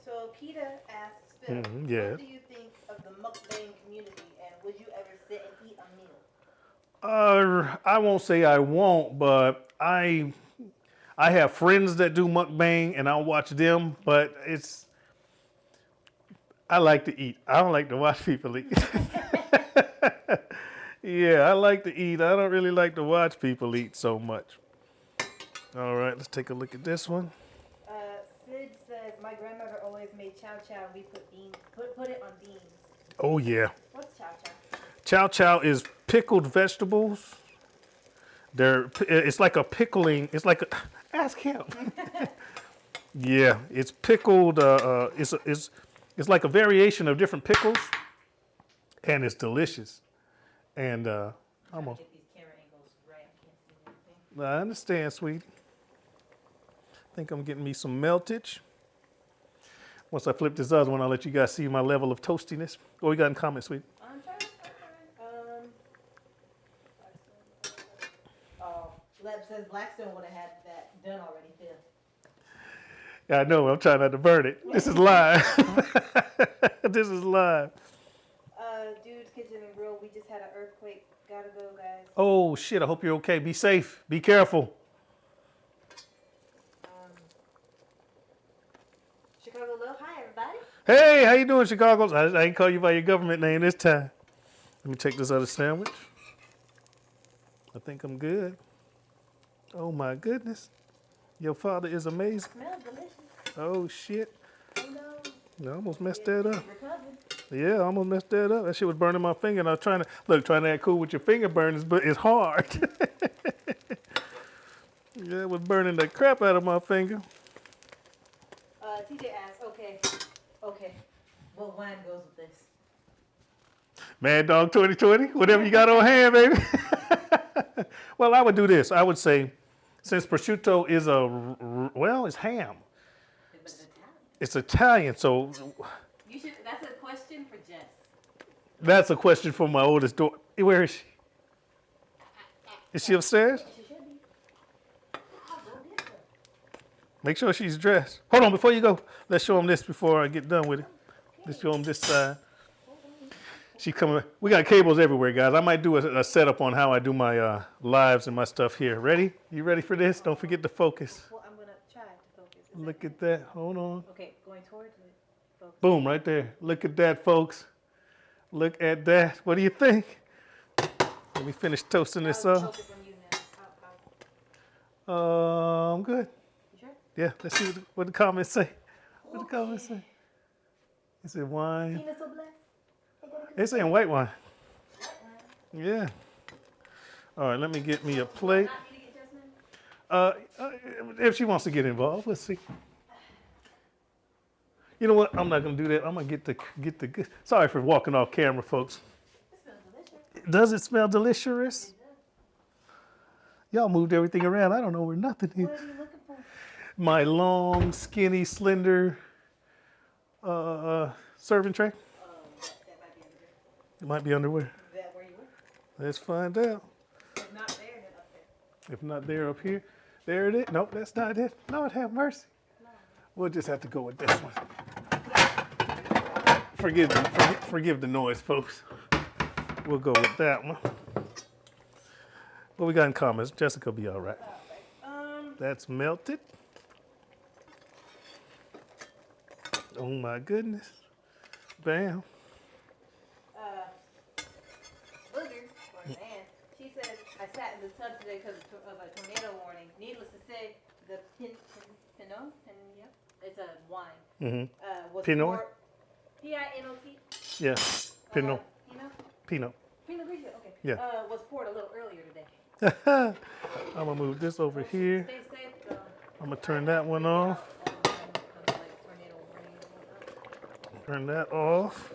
A: So Peter asks Phil,
B: yeah.
A: what do you think of the mukbang community, and would you ever sit and eat a meal?
B: I won't say I won't, but I have friends that do mukbang, and I'll watch them, but I like to eat. I don't like to watch people eat. Yeah, I like to eat. I don't really like to watch people eat so much. All right, let's take a look at this one.
A: Sid says, my grandmother always made chow chow, and we put it on beans.
B: Oh, yeah.
A: What's chow chow?
B: Chow chow is pickled vegetables. It's like a pickling. It's like ask him. Yeah, it's pickled. It's like a variation of different pickles, and it's delicious. And almost.
A: Get these camera angles right. I can't see anything.
B: I understand, sweetie. I think I'm getting me some meltage. Once I flip this other one, I'll let you guys see my level of toastiness. What we got in common, sweetie?
A: I'm trying. Leb says Blackstone would have had that done already, Phil.
B: Yeah, I know. I'm trying not to burn it. This is live. This is live.
A: Dude's Kitchen and Grill, we just had an earthquake. Gotta go, guys.
B: Oh, shit. I hope you're okay. Be safe. Be careful.
A: Chicago Love, hi, everybody.
B: Hey, how you doing, Chicago? I ain't call you by your government name this time. Let me take this other sandwich. I think I'm good. Oh, my goodness. Your father is amazing.
A: Smells delicious.
B: Oh, shit.
A: Oh, no.
B: I almost messed that up.
A: Recovered.
B: Yeah, I almost messed that up. That shit was burning my finger, and I was trying to act cool with your finger burn, but it's hard. Yeah, it was burning the crap out of my finger.
A: TJ asks, okay, what wine goes with this?
B: Mad Dog 2020, whatever you got on hand, baby. Well, I would do this. I would say, since prosciutto is it's ham.
A: But it's Italian.
B: It's Italian, so
A: That's a question for Jess.
B: that's a question for my oldest daughter. Where is she? Is she upstairs?
A: She should be. I'll go get her.
B: Make sure she's dressed. Hold on, before you go, let's show them this before I get done with it. Let's show them this side. She coming. We got cables everywhere, guys. I might do a setup on how I do my lives and my stuff here. Ready? You ready for this? Don't forget to focus.
A: Well, I'm gonna try to focus.
B: Look at that. Hold on.
A: Okay, going towards it. Focus.
B: Boom, right there. Look at that, folks. Look at that. What do you think? Let me finish toasting this
A: I'll
B: up.
A: focus on you now.
B: I'm good.
A: You sure?
B: Yeah, let's see what the comments say. What the comments say? Is it wine?
A: Tina so blessed.
B: It's saying white wine.
A: White wine.
B: Yeah. All right, let me get me a plate.
A: Not need to get Jasmine?
B: If she wants to get involved, let's see. You know what? I'm not gonna do that. I'm gonna get the good. Sorry for walking off camera, folks.
A: It smells delicious.
B: Does it smell delicious?
A: It does.
B: Y'all moved everything around. I don't know where nothing is.
A: What are you looking for?
B: My long, skinny, slender serving tray.
A: That might be under there.
B: It might be underwear.
A: Is that where you were?
B: Let's find out.
A: If not there, then up there.
B: If not there, up here. There it is. Nope, that's not it. Lord have mercy.
A: No.
B: We'll just have to go with this one. Forgive the noise, folks. We'll go with that one. What we got in comments? Jessica will be all right. That's melted. Oh my goodness. Bam.
A: Booger, or man, she says, I sat in the tub today because of a tornado warning. Needless to say, the Pinot, it's a wine, was
B: Pinot?
A: poured, P-I-N-O-T?
B: Yeah. Pinot.
A: Pinot?
B: Pinot.
A: Pinot Grigio, okay.
B: Yeah.
A: Was poured a little earlier today.
B: I'm gonna move this over here.
A: Stay safe, though.
B: I'm gonna turn that one off.
A: Tornado warning and whatnot.
B: Turn that off.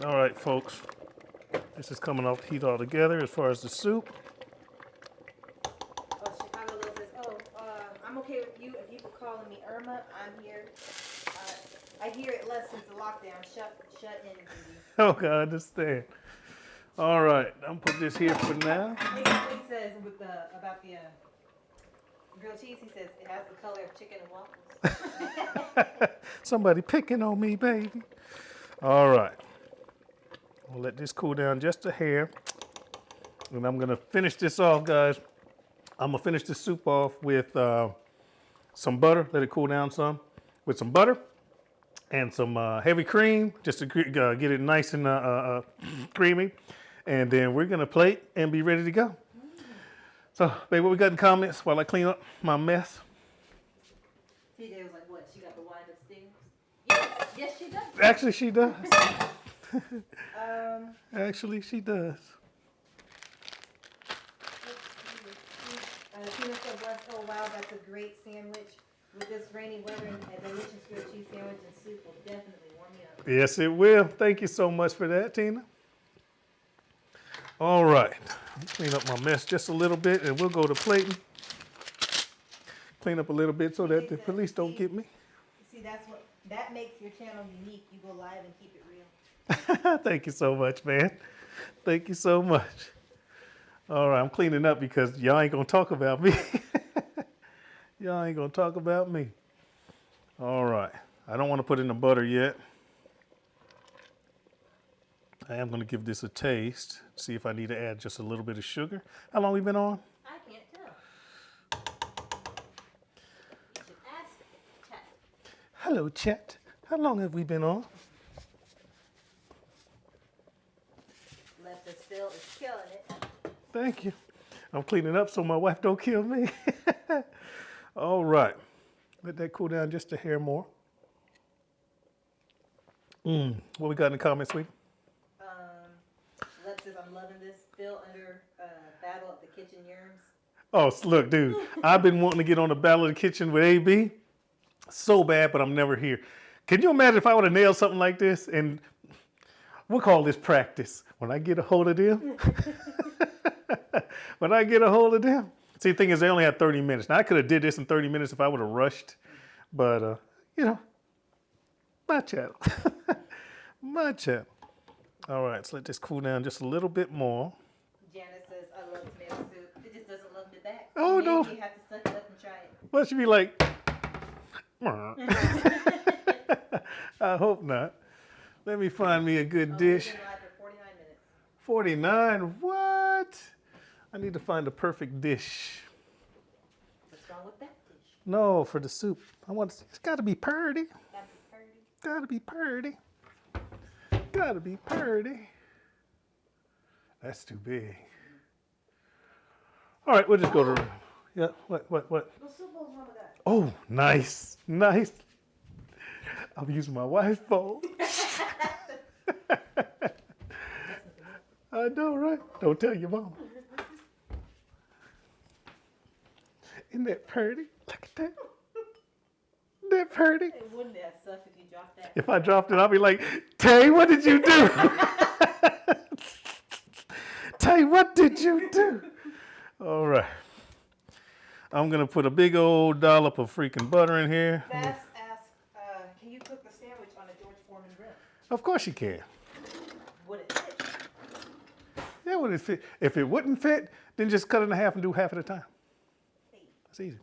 B: All right, folks. This is coming off the heat altogether as far as the soup.
A: Oh, Chicago Lil says, I'm okay with you and people calling me Irma. I'm here. I hear it less since the lockdown. Shut in, baby.
B: Oh, God, I understand. All right, I'm put this here for now.
A: He says about the grilled cheese. He says it has the color of chicken and waffles.
B: Somebody picking on me, baby. All right. We'll let this cool down just a hair. And I'm going to finish this off, guys. I'm going to finish this soup off with some butter. Let it cool down some. With some butter and some heavy cream, just to get it nice and creamy. And then we're going to plate and be ready to go. So, babe, what we got in comments while I clean up my mess?
A: TJ was like, what? She got the wine upstairs? Yes, she does.
B: Actually, she does. Actually, she does.
A: Tina said, oh wow, that's a great sandwich. With this rainy weather, a delicious grilled cheese sandwich and soup will definitely warm me up.
B: Yes, it will. Thank you so much for that, Tina. All right. Clean up my mess just a little bit, and we'll go to plating. Clean up a little bit so that the police don't get me.
A: See, that makes your channel unique. You go live and keep it real.
B: Thank you so much, man. Thank you so much. All right, I'm cleaning up because y'all ain't gonna talk about me. Y'all ain't gonna talk about me. All right, I don't want to put in the butter yet. I am gonna give this a taste, see if I need to add just a little bit of sugar. How long we been on?
A: I can't tell. You should ask Chat.
B: Hello, chat. How long have we been on?
A: Left us still is killing it.
B: Thank you. I'm cleaning up so my wife don't kill me. All right. Let that cool down just a hair more. What we got in the comments, sweetie?
A: Lex says, I'm loving this. Still under battle of the kitchen
B: Oh, look, dude, I've been wanting to get on the Battle of the Kitchen with AB so bad, but I'm never here. Can you imagine if I would have nailed something like this? And we'll call this practice. When I get a hold of them, when I get a hold of them. See, the thing is, they only had 30 minutes. Now, I could have did this in 30 minutes if I would have rushed, but, you know, my channel. My channel. All right, let's let this cool down just a little bit more.
A: Janice says, I love tomato soup. It just doesn't love me back.
B: Oh,
A: Maybe
B: no.
A: you have to suck it up and try it.
B: Well, she'd be like, I hope not. Let me find me a good dish.
A: We've been live for 49 minutes.
B: 49? What? I need to find the perfect dish.
A: What's wrong with that dish?
B: No, for the soup. It's got to be purty.
A: Gotta be pretty.
B: Got to be purty. Got to be purty. That's too big. All right, we'll just go to. Yeah, what?
A: The soup bowl's wrong with that.
B: Oh, nice. Nice. I'm using my wife's bowl. I know, right? Don't tell your mom. Isn't that pretty? Look at that. Isn't that pretty?
A: It wouldn't that suck if you dropped that.
B: If I dropped it, I'll be like, Tay, what did you do? Tay, what did you do? All right. I'm going to put a big old dollop of freaking butter in here.
A: Bass asked, can you cook the sandwich on a George Foreman grill?
B: Of course you can.
A: Would it fit?
B: Yeah, would it fit? If it wouldn't fit, then just cut it in half and do half at a time. That's easy.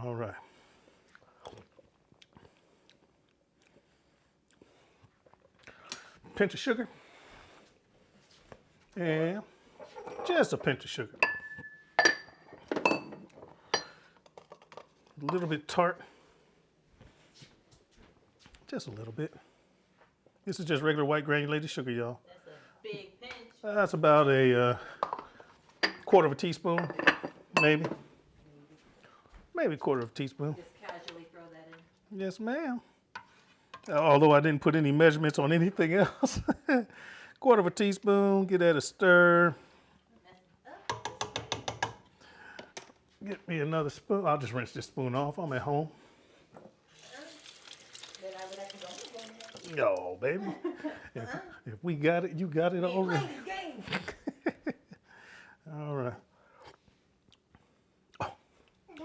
B: All right. Pinch of sugar. And just a pinch of sugar. A little bit tart. Just a little bit. This is just regular white granulated sugar, y'all.
A: That's a big pinch.
B: That's about a quarter of a teaspoon, maybe. Maybe a quarter of a teaspoon.
A: Just casually throw that in.
B: Yes, ma'am. Although I didn't put any measurements on anything else. Quarter of a teaspoon, get that a stir. Get me another spoon. I'll just rinse this spoon off. I'm at home.
A: Then I would have to go.
B: No, baby. If we got it, you got it already.
A: Game.
B: All right. Oh,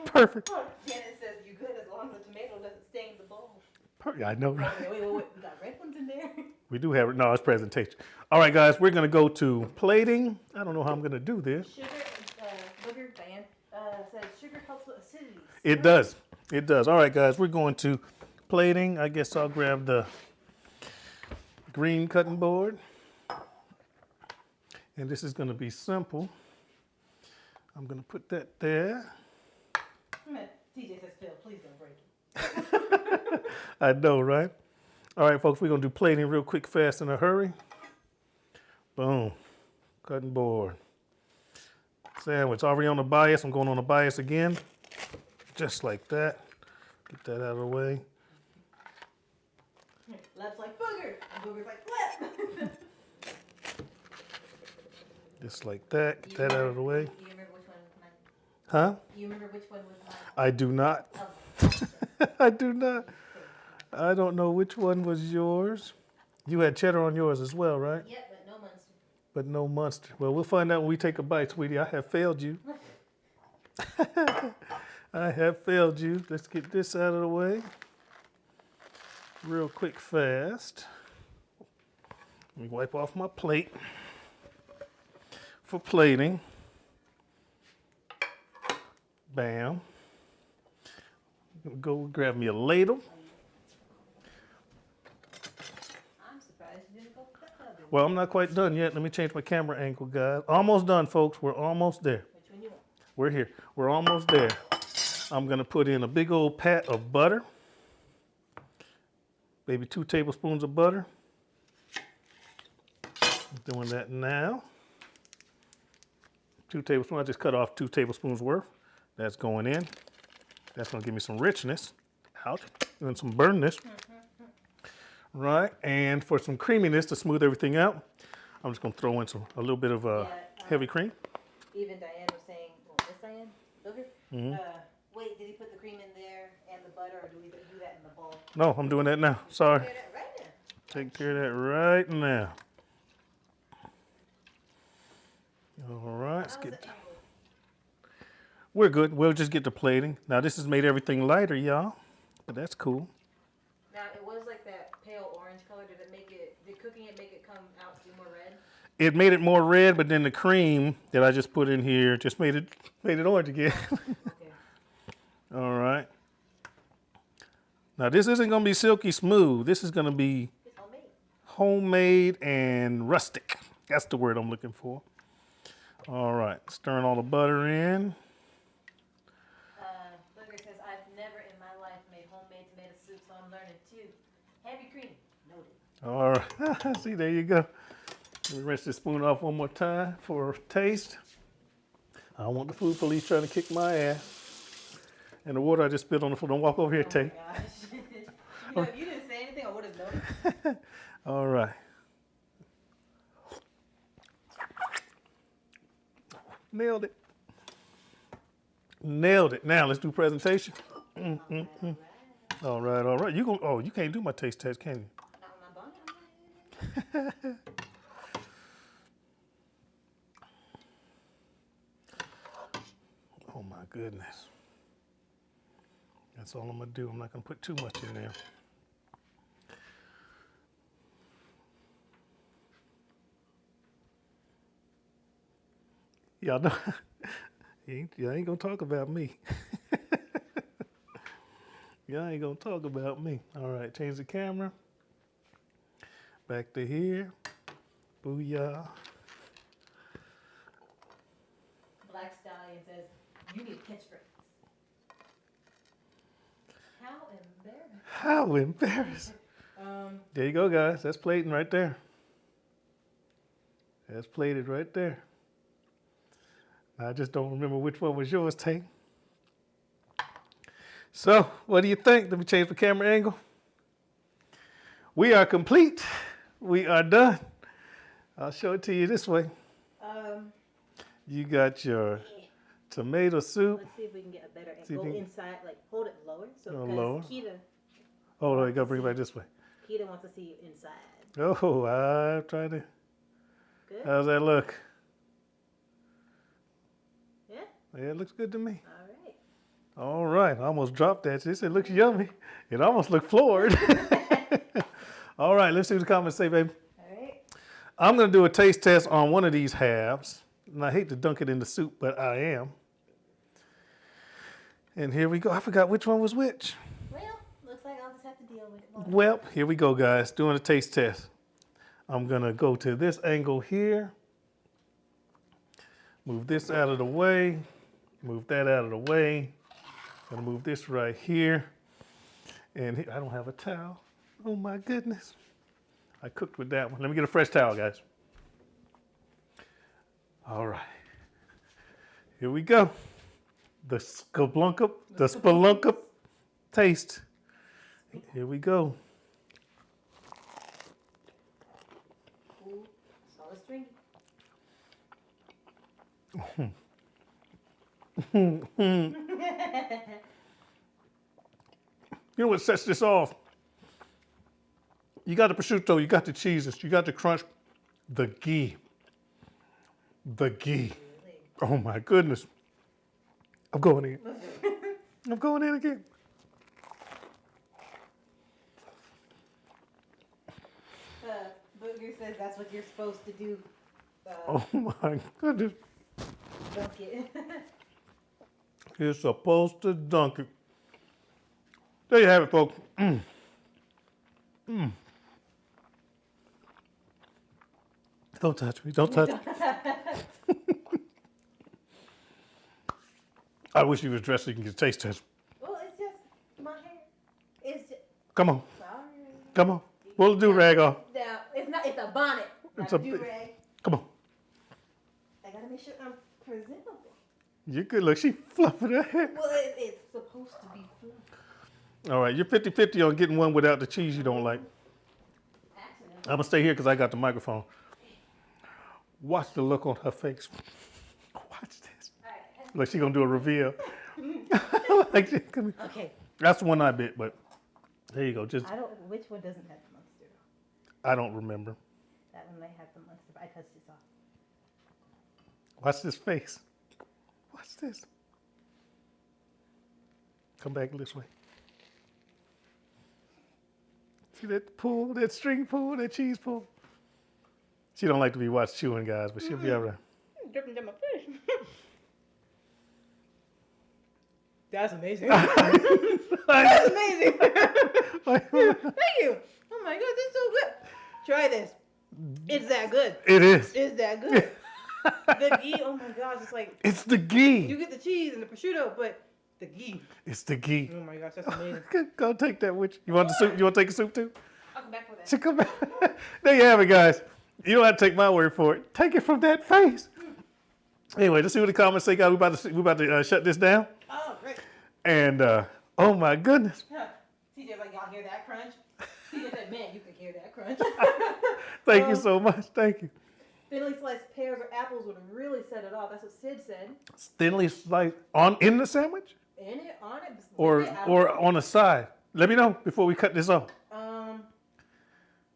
B: perfect.
A: Janet says you good as long as the tomato doesn't stain the bowl.
B: Perfect. I know, right?
A: Wait. We got red ones in there.
B: We do have it. No, it's presentation. All right, guys, we're going to go to plating. I don't know how I'm going to do this.
A: Sugar, booger band says sugar helps with acidity.
B: It does. It does. All right, guys, we're going to plating. I guess I'll grab the green cutting board. And this is going to be simple. I'm going to put that there.
A: TJ says, Phil, please don't break it.
B: I know, right? All right, folks, we're going to do plating real quick, fast, in a hurry. Boom. Cutting board. Sandwich already on the bias. I'm going on the bias again. Just like that. Get that out of the way.
A: Left's like booger, and booger's like flip.
B: Just like that. Get that out of the way.
A: You remember which one was mine?
B: Huh?
A: You remember which one was mine?
B: I do not.
A: Oh.
B: I do not. I don't know which one was yours. You had cheddar on yours as well, right?
A: Yep, but no monster.
B: But no mustard. Well, we'll find out when we take a bite, sweetie. I have failed you. I have failed you. Let's get this out of the way. Real quick, fast. Let me wipe off my plate for plating. Bam. I'm gonna go grab me a ladle.
A: I'm surprised you didn't go for that other one.
B: Well, I'm not quite done yet. Let me change my camera angle, guys. Almost done, folks. We're almost there.
A: Which one you want?
B: We're here. We're almost there. I'm going to put in a big old pat of butter. Maybe 2 tablespoons of butter. Doing that now. 2 tablespoons. I just cut off 2 tablespoons worth. That's going in. That's going to give me some richness. Ouch. And some burnness. Right. And for some creaminess to smooth everything out, I'm just going to throw in a little bit of heavy cream.
A: Even Diane was saying, well, this saying? Okay. Wait, did he put the cream in there and the butter, or do we do that in the bowl?
B: No, I'm doing that now. Sorry.
A: Take care of that right now.
B: Take care of that right now. All right, let's get. We're good. We'll just get to plating. Now this has made everything lighter, y'all. But that's cool.
A: Now it was like that pale orange color. Did cooking it make it come out to be more red?
B: It made it more red, but then the cream that I just put in here just made it orange again.
A: Okay.
B: All right. Now this isn't gonna be silky smooth. This is gonna be
A: It's homemade.
B: homemade and rustic. That's the word I'm looking for. All right, stirring all the butter in.
A: Booger says, I've never in my life made homemade tomato soup, so I'm learning too. Heavy cream. Noted.
B: All right, see, there you go. Let me rinse this spoon off one more time for a taste. I don't want the food police trying to kick my ass. And the water I just spilled on the floor. Don't walk over here, Tay.
A: Oh my gosh. If you didn't say anything, I would have noticed.
B: All right. Nailed it. Nailed it. Now let's do presentation. All right, all right. You can't do my taste test, can you?
A: Not with my bonnet.
B: Oh my goodness. That's all I'm gonna do. I'm not gonna put too much in there. Y'all know, y'all ain't gonna talk about me. Y'all ain't gonna talk about me. All right, change the camera. Back to here. Booyah.
A: Black Stallion says, you need a catchphrase. How embarrassing.
B: How embarrassing. There you go, guys. That's plating right there. That's plated right there. I just don't remember which one was yours, Tay. So, what do you think? Let me change the camera angle. We are complete. We are done. I'll show it to you this way. You got your tomato soup.
A: Let's see if we can get a better angle. Go inside, like hold it lower. So
B: lower.
A: Keita.
B: Oh, no, you gotta bring it back this way.
A: Keita wants to see you inside.
B: Oh, I'm trying to.
A: Good?
B: How's that look?
A: Yeah?
B: Yeah, it looks good to me.
A: All right.
B: All right, I almost dropped that. She said, looks yummy. It almost looked floored. All right, let's see what the comments say, baby.
A: All right.
B: I'm going to do a taste test on one of these halves. And I hate to dunk it in the soup, but I am. And here we go. I forgot which one was which.
A: Well, looks like I'll just have to deal with it.
B: Well, here we go, guys. Doing a taste test. I'm going to go to this angle here. Move this out of the way. Move that out of the way. I'm going to move this right here. And I don't have a towel. Oh, my goodness. I cooked with that one. Let me get a fresh towel, guys. All right. Here we go. The spelunkup taste. Here we go.
A: Ooh, solid stringy.
B: You know what sets this off? You got the prosciutto, you got the cheeses, you got the crunch, the ghee. The ghee. Oh my goodness. I'm going in. I'm going in again.
A: Booger says that's what you're supposed to do.
B: Oh my goodness.
A: Dunk it.
B: You're supposed to dunk it. There you have it, folks. Don't touch me. Don't touch me. I wish you was dressed so you can get a taste test.
A: Well, it's just my hair. It's just.
B: Come on.
A: Sorry.
B: Come on. Pull the do-rag off.
A: Now, it's not. It's a bonnet.
B: It's
A: Not
B: a
A: a do-rag.
B: Come on.
A: I gotta make sure I'm presentable.
B: You good. Look, she fluffing her hair.
A: Well, it's supposed to be fluffy.
B: All right, you're 50-50 on getting one without the cheese you don't like.
A: Accident.
B: I'm going to stay here because I got the microphone. Watch the look on her face. Watch this.
A: All right.
B: Like she gonna do a reveal. Like she's gonna...
A: Okay.
B: That's the one I bit, but there you go. Just
A: Which one doesn't have the monster?
B: I don't remember.
A: That one may have the monster, but I touched it off.
B: Watch this face. Watch this. Come back this way. See that pull, that string pull, that cheese pull? She don't like to be watched chewing, guys, but she'll be able to.
A: Dripping down my face. That's amazing. That's amazing. Thank you. Oh my god, that's so good. Try this. It's that good.
B: It is.
A: It's that good. The ghee, oh my gosh, it's like
B: It's the ghee.
A: you get the cheese and the prosciutto, but the ghee.
B: It's the ghee.
A: Oh my gosh, that's amazing.
B: Go take that with you. You want the soup? You want to take a soup too?
A: I'll come back for that.
B: So come back. There you have it, guys. You don't have to take my word for it. Take it from that face. Anyway, let's see what the comments say, guys. We about to shut this down.
A: Oh, great.
B: And oh my goodness.
A: TJ's like, y'all hear that crunch? TJ said, man, you can hear that crunch.
B: Thank you so much. Thank you.
A: Thinly sliced pears or apples would really set it off. That's what Sid said.
B: Thinly sliced in the sandwich,
A: In it, on it,
B: or
A: with it, I don't know.
B: on the side. Let me know before we cut this off.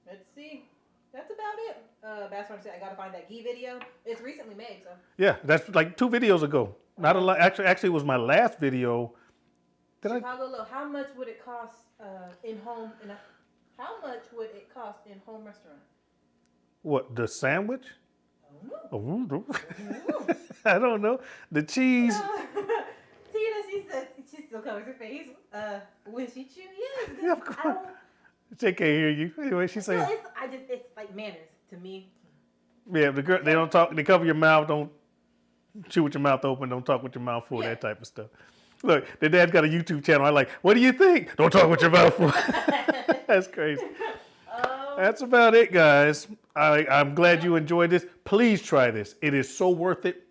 A: Let's see. That's about it. Bassman said, I gotta find that ghee video. It's recently made, so.
B: Yeah, that's like 2 videos ago. Not a lot. Actually, it was my last video.
A: Chicago Low, how much would it cost how much would it cost in home restaurant?
B: What, the sandwich?
A: I don't know.
B: Oh, I don't know. The cheese.
A: Tina, she said she still covers her face. When she chew, yeah.
B: Yeah, of course. She can't hear you. Anyway, she's saying.
A: No, it's like manners to me.
B: Yeah, the girl, they don't talk. They cover your mouth. Don't chew with your mouth open. Don't talk with your mouth full.
A: Yeah.
B: That type of stuff. Look, the dad's got a YouTube channel. I like. What do you think? Don't talk with your mouth full. That's crazy. That's about it, guys. I'm glad you enjoyed this. Please try this. It is so worth it.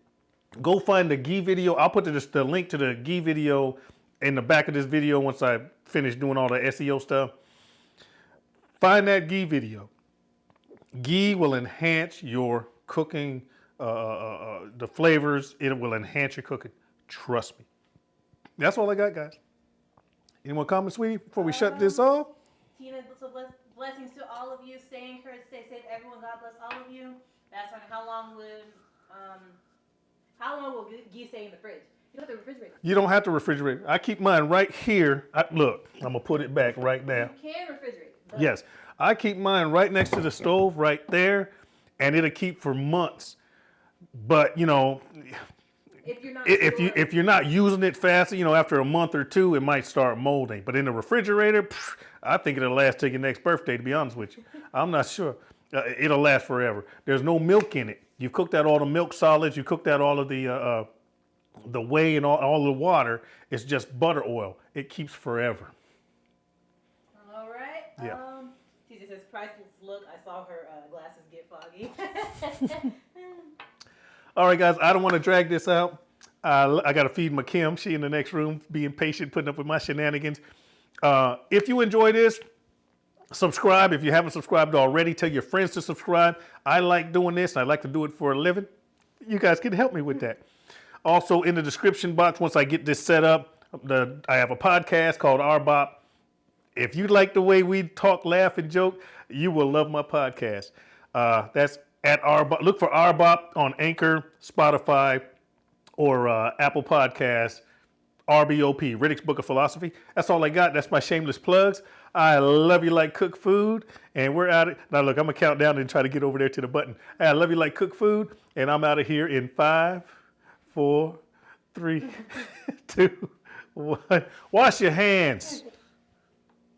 B: Go find the ghee video. I'll put the link to the ghee video in the back of this video once I finish doing all the SEO stuff. Find that ghee video. Ghee will enhance your cooking, the flavors. It will enhance your cooking. Trust me. That's all I got, guys. Any more comments, sweetie, before we shut this off?
A: Tina, so blessings to all of you. Stay encouraged, stay safe. Everyone, God bless all of you. That's right. How long will ghee stay in the fridge? You don't have to refrigerate it.
B: You don't have to refrigerate it. I keep mine right here. Look, I'm going to put it back right now.
A: You can refrigerate it.
B: Yes. I keep mine right next to the stove right there, and it'll keep for months. But, you know, if you're not using it fast, you know, after a month or 2, it might start molding. But in the refrigerator, I think it'll last till your next birthday, to be honest with you. I'm not sure. It'll last forever. There's no milk in it. You cooked out all the milk solids. You cooked out all of the whey and all the water. It's just butter oil. It keeps forever.
A: All right.
B: Yeah.
A: She just says, priceless look. I saw her glasses get foggy.
B: All right, guys. I don't want to drag this out. I got to feed my Kim. She in the next room, being patient, putting up with my shenanigans. If you enjoy this, subscribe. If you haven't subscribed already, tell your friends to subscribe. I like doing this. I like to do it for a living. You guys can help me with that. Also, in the description box, once I get this set up, I have a podcast called RBOP. If you like the way we talk, laugh, and joke, you will love my podcast. That's at RBOP. Look for RBOP on Anchor, Spotify, or Apple Podcasts. RBOP, Riddick's Book of Philosophy. That's all I got. That's my shameless plugs. I love you like cook food, and we're out. Now look, I'm gonna count down and try to get over there to the button. I love you like cook food, and I'm out of here in 5, 4, 3, 2, 1. Wash your hands.